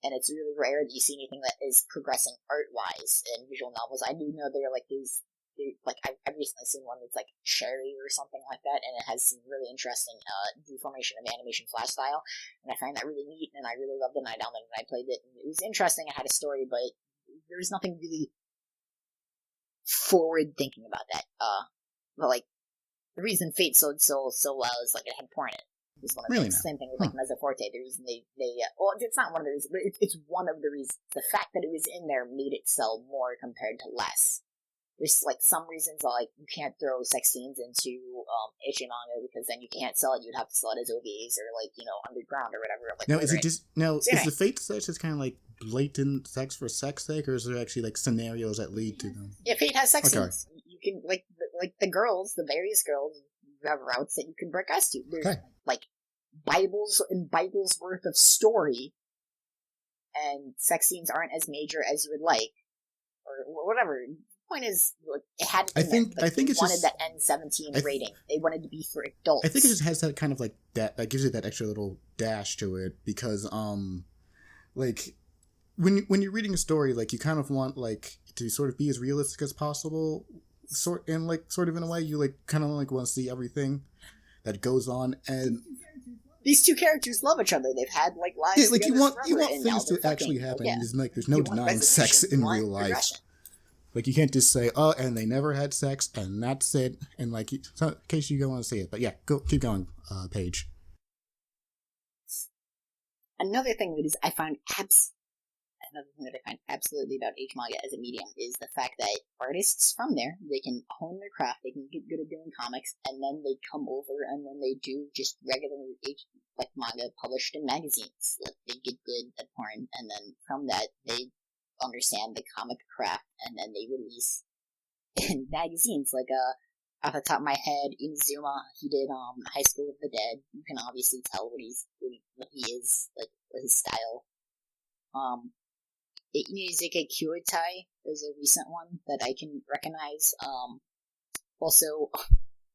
And it's really rare that you see anything that is progressing art-wise in visual novels. I do know there are like these, like, I've recently seen one that's like Cherry or something like that, and it has some really interesting deformation of animation flash style, and I find that really neat, and I really loved it, and I downloaded it, and I played it, and it was interesting. It had a story, but there was nothing really forward-thinking about that. But, like, the reason Fate sold so well is, like, it had porn in it. Is one of really the same thing with like Mezzoforte. The reason they well, it's not one of the reasons, but it's one of the reasons. The fact that it was in there made it sell more compared to less. There's like some reasons, like you can't throw sex scenes into Echi manga because then you can't sell it. You'd have to sell it as OVAs or, like, you know, underground or whatever. Like, now, is it just is the Fate sex just kind of like blatant sex for sex sake, or is there actually like scenarios that lead to them? Yeah, Fate has sex scenes. You can like the girls, the various girls. You have routes that you can break us to. There's like Bibles and Bibles worth of story, and sex scenes aren't as major as you would like, or whatever. The point is, it had to be I think it's wanted just that N-17 rating. They wanted to be for adults. I think it just has that kind of like that gives it that extra little dash to it, because like when you're reading a story, like, you kind of want, like, to sort of be as realistic as possible. Sort in a way, you like kind of like want to see everything that goes on, and these two characters love each other. They've had like lives. Yeah, like you want forever, things to actually happen. Yeah. There's no denying sex in real life. Like, you can't just say, oh, and they never had sex, and that's it. And like, so in case you don't want to see it, but yeah, keep going, Paige. Another thing that I find absolutely about H manga as a medium is the fact that artists from there, they can hone their craft, they can get good at doing comics, and then they come over and then they do just regular manga published in magazines. Like, they get good at porn, and then from that they understand the comic craft, and then they release in magazines. Like, off the top of my head, Inazuma, he did High School of the Dead. You can obviously tell what he is, like, his style. Inuyaseke Kyoitai is a recent one that I can recognize. Also,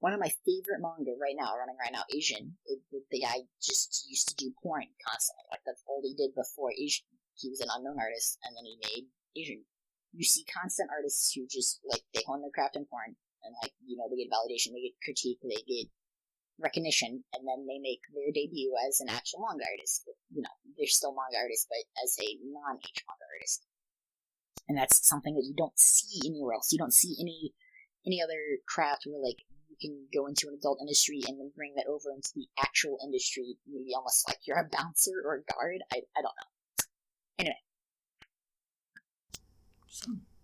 one of my favorite manga running right now, Asian. The guy just used to do porn constantly. Like, that's all he did before Asian. He was an unknown artist, and then he made Asian. You see constant artists who just, like, they hone their craft in porn, and, like, you know, they get validation, they get critique, they get recognition, and then they make their debut as an actual manga artist. They're still manga artists, but as a non-H manga artist. And that's something that you don't see anywhere else. You don't see any other craft where, like, you can go into an adult industry and then bring that over into the actual industry, maybe almost like you're a bouncer or a guard. I don't know. Anyway.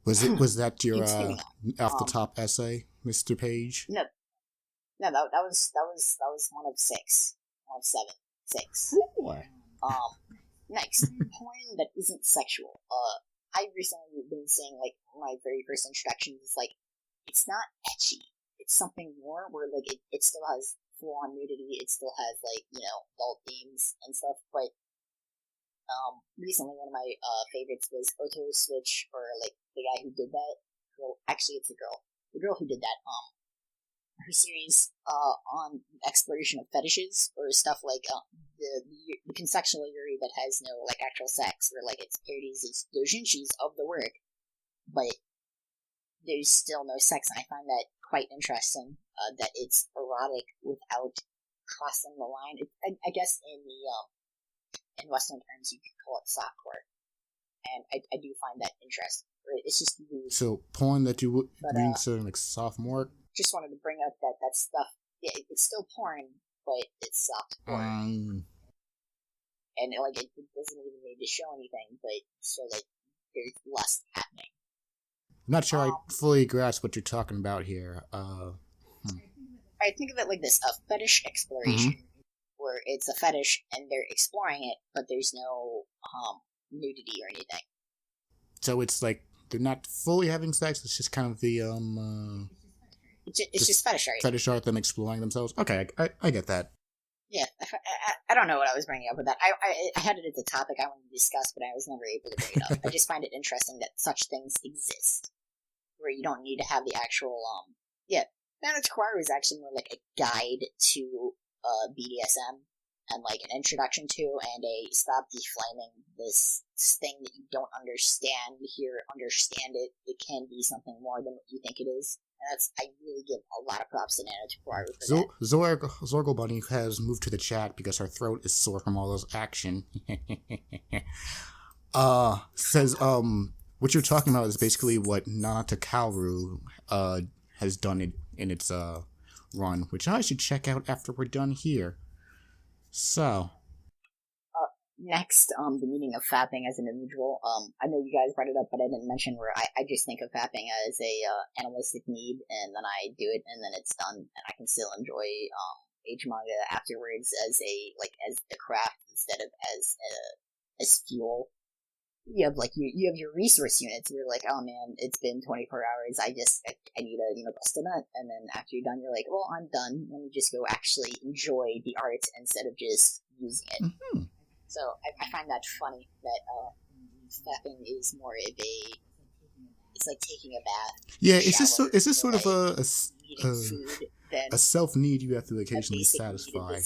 Was that your off the top essay, Mr. Page? No, that was one of 6. One of 7. 6. Next, porn that isn't sexual. I recently been saying, like, my very first introduction is, like, it's not ecchi. It's something more where, like, it still has full-on nudity. It still has, like, adult themes and stuff. But recently one of my favorites was Auto Switch, or, like, the guy who did that. Well, actually, it's a girl. The girl who did that. Her series on exploration of fetishes, or stuff like the consensual Yuri that has no, like, actual sex, or, like, it's parodies, it's doujinshis of the work, but there's still no sex, and I find that quite interesting, that it's erotic without crossing the line. I guess in Western terms you could call it softcore, and I do find that interesting. It's just weird. So porn that you would consider like sophomore. Just wanted to bring up that stuff. Yeah, it's still porn, but it's softcore. And, like, it doesn't even need to show anything, but so that there's lust happening. I'm not sure I fully grasp what you're talking about here. I think of it like this: a fetish exploration, where it's a fetish and they're exploring it, but there's no nudity or anything. So it's like they're not fully having sex. It's just kind of the It's just fetish art. Fetish art, them exploring themselves. Okay, I get that. Yeah, I don't know what I was bringing up with that. I had it as a topic I wanted to discuss, but I was never able to bring it up. I just find it interesting that such things exist, where you don't need to have the actual, Manage Choir is actually more like a guide to BDSM, and, like, an introduction to, and a stop deflaming this thing that you don't understand understand it. It can be something more than what you think it is. I really give a lot of props to Nana Takuaru for that. ZorgolBunny has moved to the chat because her throat is sore from all those action. Says, what you're talking about is basically what Nana Takuaru has done in its run, which I should check out after we're done here. So. Next, the meaning of fapping as an individual. I know you guys brought it up, but I didn't mention where I just think of fapping as a animalistic need, and then I do it, and then it's done, and I can still enjoy H manga afterwards as the craft instead of as fuel. You have you have your resource units. You're like, oh man, it's been 24 hours. I need to bust a nut, and then after you're done, you're like, well, I'm done. Let me just go actually enjoy the art instead of just using it. Mm-hmm. So I find that funny that fapping is more of it's like taking a bath. Yeah, is this sort of a self need you have to occasionally satisfy?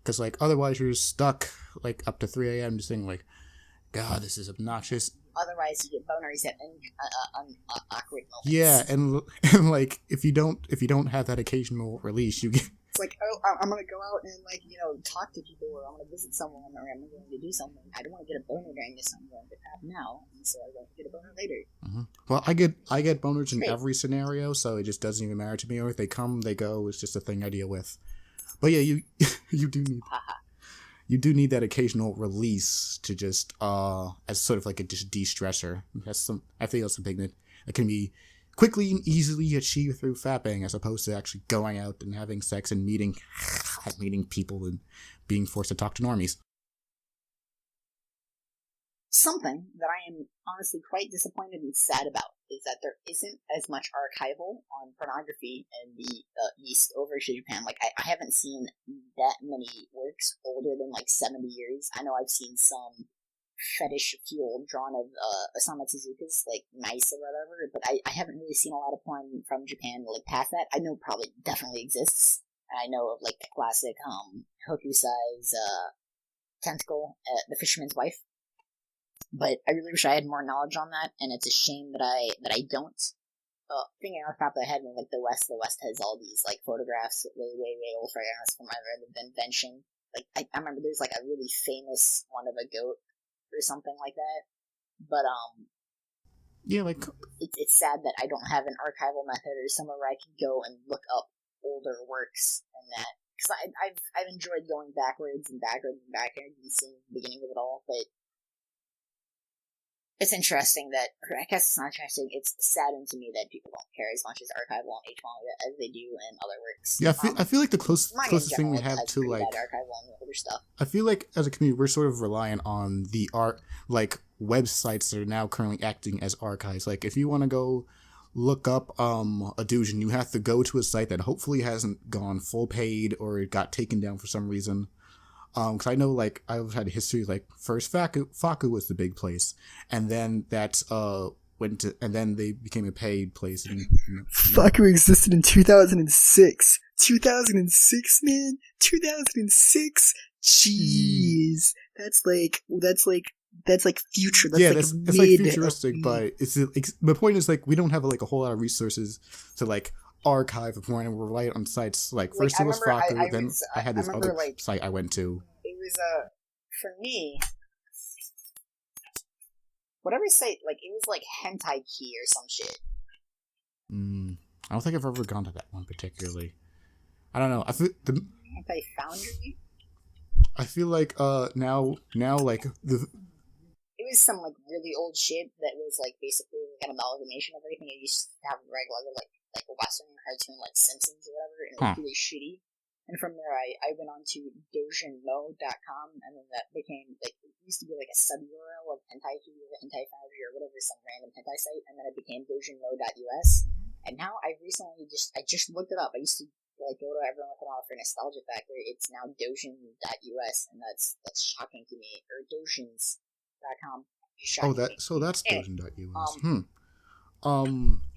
Because, like, otherwise you're stuck, like, up to 3 a.m. just saying, like, God, this is obnoxious. Otherwise you get boners at awkward moments. Yeah, and like if you don't have that occasional release, you get. It's like, oh, I'm going to go out and, like, talk to people, or I'm going to visit someone, or I'm going to do something. I don't want to get a boner during this. I'm going to have now, and so I won't get a boner later. Mm-hmm. Well, I get boners in every scenario, so it just doesn't even matter to me. Or if they come, they go. It's just a thing I deal with. But yeah, you do need that occasional release to just as sort of like a just de-stressor. I think that's something that can be quickly and easily achieved through fapping, as opposed to actually going out and having sex and meeting people and being forced to talk to normies. Something that I am honestly quite disappointed and sad about is that there isn't as much archival on pornography in the East over to Japan. Like, I haven't seen that many works older than, like, 70 years. I know I've seen some fetish fuel drawn of Osamu Tezuka's, like, mice or whatever, but I haven't really seen a lot of porn from Japan, like, past that. I know probably definitely exists. I know of, like, the classic Hokusai's tentacle, The Fisherman's Wife. But I really wish I had more knowledge on that, and it's a shame that I don't. thinking off the top of the head, when like the West has all these like photographs way old photographs from either the invention. Like I remember there's like a really famous one of a goat or something like that. But yeah, like it's sad that I don't have an archival method or somewhere where I can go and look up older works and that, because I've enjoyed going backwards and seeing the beginning of it all, but it's interesting that, I guess it's not interesting, it's saddened to me that people don't care as much as archival and H manga as they do in other works. Yeah, I feel like the closest thing we have to like archival and older stuff. I feel like as a community we're sort of reliant on the art, like websites that are now currently acting as archives. Like if you want to go look up a doujin, you have to go to a site that hopefully hasn't gone full paid or it got taken down for some reason. Because I know, like, I've had a history, like, first Faku was the big place, and then that, and then they became a paid place. And, Faku existed in 2006. 2006, man? 2006? Jeez. That's like future. That's like futuristic, but the point is, like, we don't have, like, a whole lot of resources to, like, archive a porn, and we're reliant on sites like first it was Faku, then I had this other site I went to. It was for me, whatever site, like it was like Hentai Key or some shit. I don't think I've ever gone to that one particularly. I don't know. I feel Hentai Foundry. I feel like now like the. It was some like really old shit that was like basically an amalgamation of everything. It used to have regular like Western cartoon like Simpsons or whatever, and it was really shitty. And from there, I went on to dojinmo.com, and then that became like it used to be like a sub URL of Hentai Key or Hentai Foundry or whatever, some random hentai site, and then it became dojinmo.us. And now I just looked it up. I used to like go to everyone with an for nostalgia factor. It's now dojin.us, and that's shocking to me. Or dojins.com. That's dojin.us.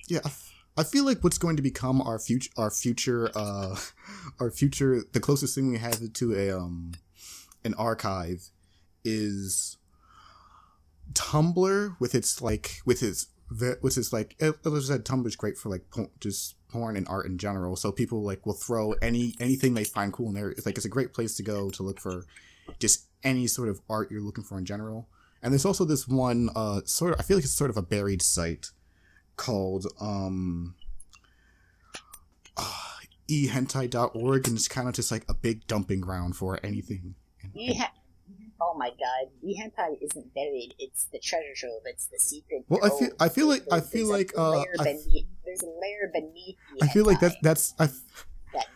Yeah. I feel like what's going to become our future, the closest thing we have to an archive is Tumblr with its like, as I said, Tumblr's great for like just porn and art in general. So people like will throw anything they find cool in there. It's a great place to go to look for just any sort of art you're looking for in general. And there's also this one I feel like it's sort of a buried site called ehentai.org, and it's kind of just like a big dumping ground for anything. Oh my god, ehentai isn't buried, it's the treasure trove, it's the secret. Well, I feel like there's a layer beneath ehentai. I feel like that's that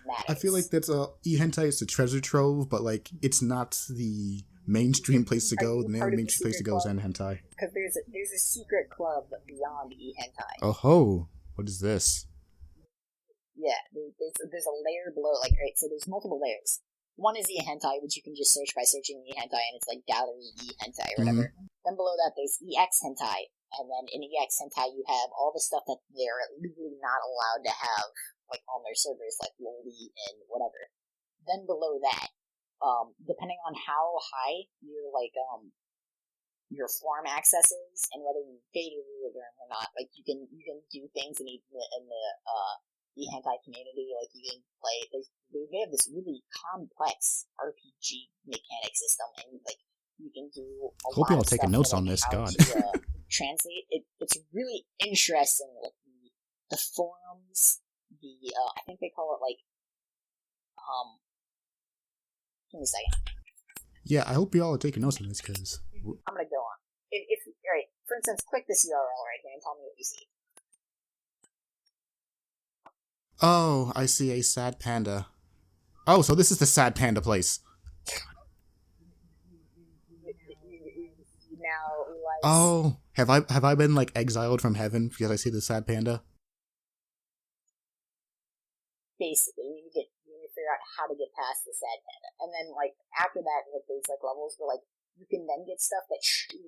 matters. I feel like that's ehentai is the treasure trove, but like it's not the mainstream place to go. The mainstream place to go is hentai. Because there's a secret club beyond ehentai. Oh ho! What is this? Yeah, there's a layer below. Like, right, so there's multiple layers. One is ehentai, which you can just search by searching ehentai, and it's like gallery ehentai or whatever. Mm-hmm. Then below that there's ex hentai, and then in ex hentai you have all the stuff that they're legally not allowed to have, like on their servers, like loli and whatever. Then below that, depending on how high your your forum access is and whether you pay to read them or not, like you can do things in the hentai community, like you can play. They have this really complex RPG mechanic system, and like you can do. Hope y'all taking notes on this. God, translate it. It's really interesting. Like the forums, I think they call it like Give me a second. Yeah, I hope y'all are taking notes on this because I'm gonna go on. If all right, for instance, click this URL right here and tell me what you see. Oh, I see a sad panda. Oh, so this is the sad panda place. You now realize. Oh, have I been like exiled from heaven because I see the sad panda? Basically, you need to figure out how to get past the sad panda, and then like after that, like there's like levels where like you can then get stuff that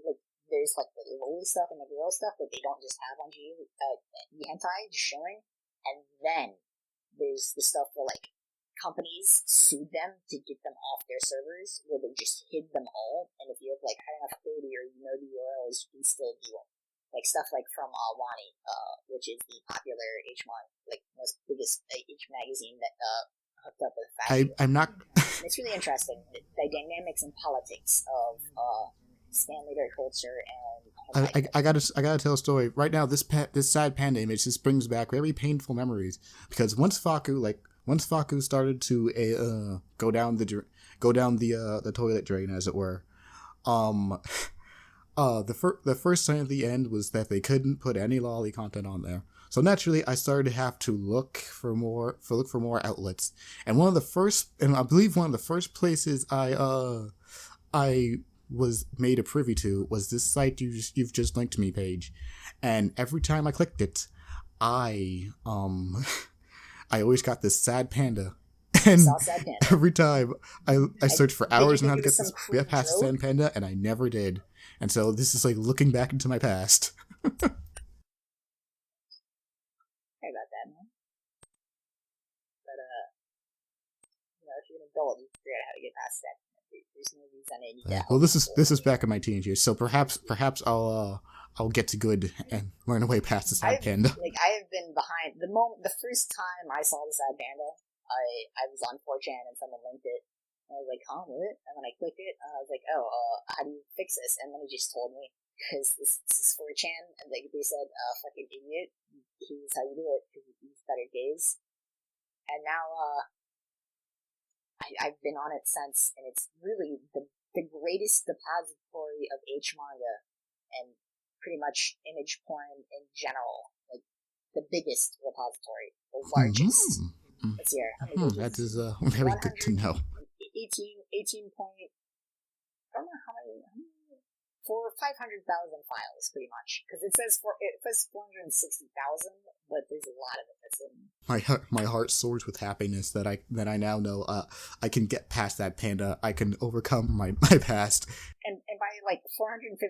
like there's like the lowly stuff and the girl stuff that they don't just have on the hentai just showing. And then there's the stuff where like companies sued them to get them off their servers, where they just hid them all. And if you have like high enough quality or you know the URLs, you can still do them. like stuff like from Wani, which is the popular H1, like most biggest H magazine that hooked up with fashion. I'm not. And it's really interesting the dynamics and politics of stan leader culture and. I gotta tell a story right now. This sad panda image just brings back very painful memories because once Faku started to go down the toilet drain, as it were, the first sign at the end was that they couldn't put any lolly content on there. So naturally, I started to have to look for more outlets. And I believe one of the first places I was made a privy to was this site you've just linked to me page. And every time I clicked it, I always got this sad panda. And every time I searched for hours on how to get past the sad panda, and I never did. And so this is like looking back into my past. Sorry about that, man. But if you're an adult, you figure out how to get past that. There's no reason I need that. Well, this is back in my teenage years, so perhaps I'll get to good and learn a way past the sad panda. I have been behind the first time I saw the sad panda. I was on 4chan and someone linked it. And I was like, huh, what? And then I clicked it, and I was like, oh, how do you fix this? And then he just told me, because this is 4chan, and they said, fucking idiot, here's how you do it, because he's better days. And now, I've been on it since, and it's really the greatest depository of H manga, and pretty much image porn in general. Like, the biggest repository, the largest. Let's hear. That is very good to know. 18 point, I don't know how many, for 500,000 files, pretty much. Because it says 460,000, but there's a lot of it that's in. My heart soars with happiness that I now know I can get past that panda. I can overcome my past. And by like 459,000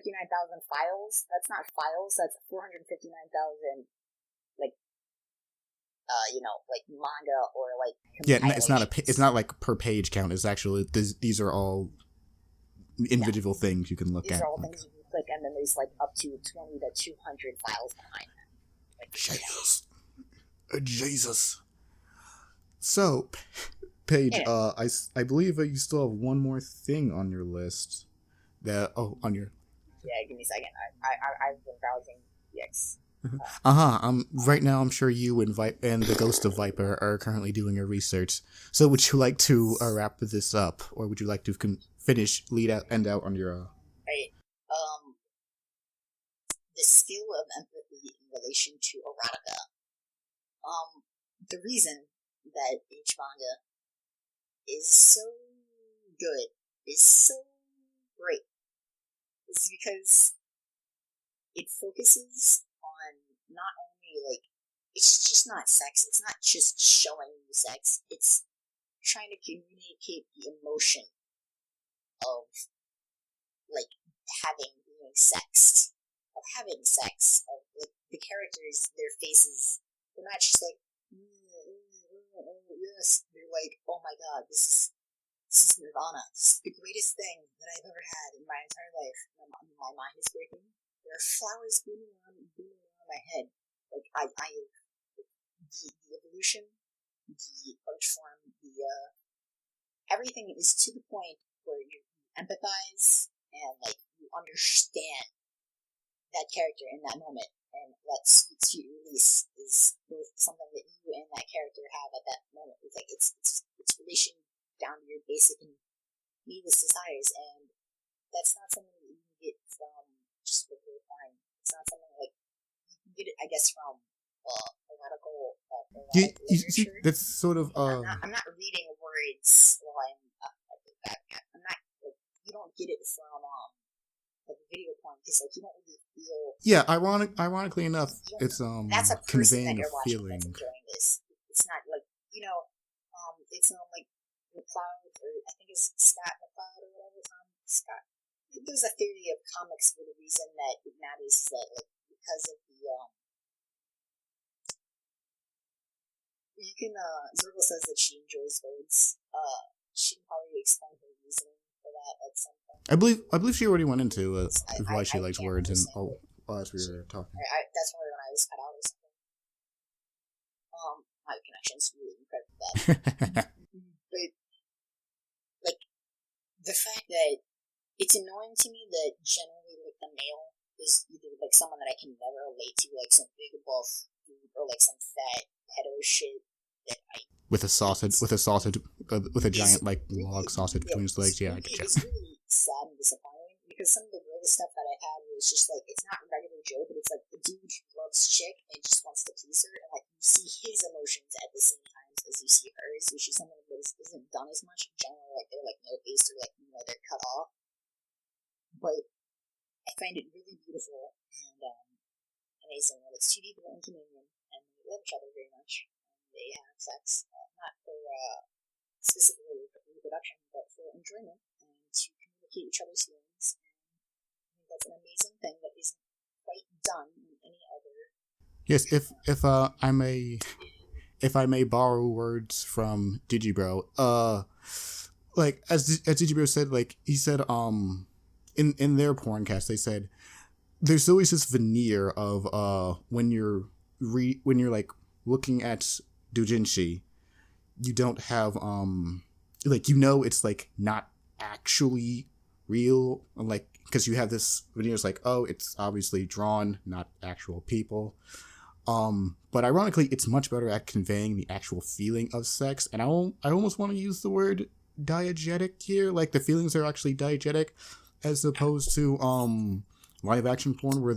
files, that's not files, that's 459,000 like manga or like. Yeah, it's not like per page count. It's actually these are all individual things you can look at. These are all things you can click, and then there's like up to 20 to 200 files behind that. Jesus. So, Paige, I believe you still have one more thing on your list. On your. Yeah, give me a second. I've been browsing EX. Right now, I'm sure you and the Ghost of Viper are currently doing your research. So, would you like to wrap this up, or would you like to end out on your? Right. The skill of empathy in relation to erotica. The reason that H manga is so good, is so great, is because it focuses on not only, like, it's just not sex, it's not just showing you sex, it's trying to communicate the emotion of, like, being sexed, of having sex, of, like, the characters, their faces, they're not just like, yes, they're like, oh my god, this is nirvana, this is the greatest thing that I've ever had in my entire life, my mind is breaking. There are flowers blooming around my head. Like, the evolution, the art form, everything is to the point where you empathize and, like, you understand that character in that moment. And that sweet release is both something that you and that character have at that moment. It's like, it's relation down to your basic and needless desires, and that's not something that you can get from just regular porn. It's not something like you can get it, I guess, from erotic literature. That's sort of. I'm not reading words while I'm not. Like, you don't get it from like video porn, because, like, you don't really feel. Yeah, ironically enough, it's that's a person conveying that you're a watching feeling. that's enjoying this. It's not like, it's not like McCloud, or I think it's Scott McCloud or whatever. Scott. There's a theory of comics for the reason that it matters, that, like, because of the you can Zorgol says that she enjoys birds. She can probably explain her reasoning for that at some point. I believe she already went into why she likes words and as we were talking. That's probably when I was cut out or something. My connection's really incredibly bad. But, like, the fact that it's annoying to me that generally, like, the male is either, like, someone that I can never relate to, like, some big buff dude, or, like, some fat pedo shit that I... with a giant, like, log sausage between his legs, yeah, I get you. It's really sad and disappointing, because some of the greatest stuff that I had was just, like, it's not a regular joke, but it's, like, the dude loves chick and just wants to please her, and, like, you see his emotions at the same time as you see hers, which is something that isn't done as much. Generally, like, they're, like, no-faced or, like, they're cut off. But I find it really beautiful and amazing that it's two people in communion, and they love each other very much, and they have sex, not for specifically reproduction, but for enjoyment, and to communicate each other's feelings. And I think that's an amazing thing that isn't quite done in any other... Yes, if I may borrow words from Digibro, like, as Digibro said, like, he said, in their porncast, they said, there's always this veneer of, when you're like, looking at doujinshi, you don't have, like, it's, like, not actually real, like, because you have this veneer, it's like, oh, it's obviously drawn, not actual people. But ironically, it's much better at conveying the actual feeling of sex, and I almost want to use the word diegetic here, like, the feelings are actually diegetic, as opposed to, live action porn where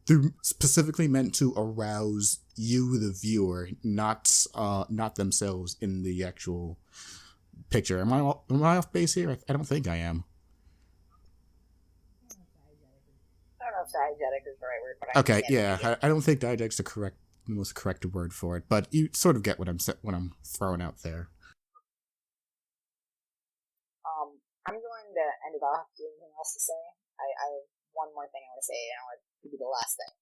they're specifically meant to arouse you, the viewer, not themselves in the actual picture. Am I off base here? I don't think I am. I don't know if diegetic is the right word, but okay, yeah, I don't think diegetic's the most correct word for it, but you sort of get what I'm throwing out there. I'm going to end it off. Do you have anything else to say? I have one more thing I want to say, and I want to do the last thing.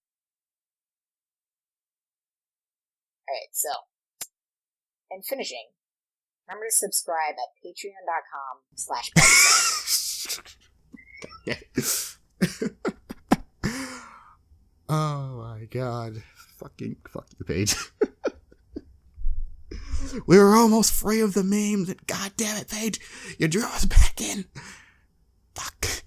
Alright, so, in finishing, remember to subscribe at patreon.com/Paige. Oh my god. Fuck you, Paige. We were almost free of the memes, and god damn it, Paige, you drew us back in. Fuck.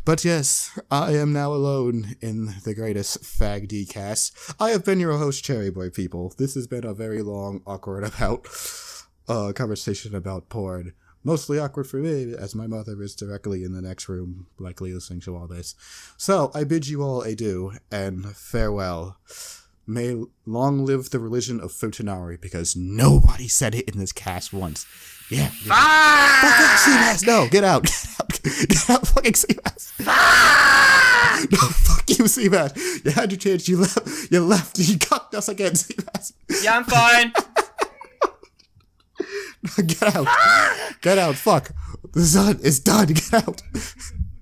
But yes, I am now alone in the greatest Fagcast. I have been your host, Cherryboy people. This has been a very long, awkward conversation about porn. Mostly awkward for me, as my mother is directly in the next room, likely listening to all this. So, I bid you all adieu, and farewell. May long live the religion of Futanari, because nobody said it in this cast once. Yeah. Fuck off, Seabass! No, get out! Get out, fucking Seabass! No, fuck you, Seabass! You had your chance, you left, you cucked us again, Seabass! Yeah, I'm fine! Get out! Get out, fuck! The sun is done, get out!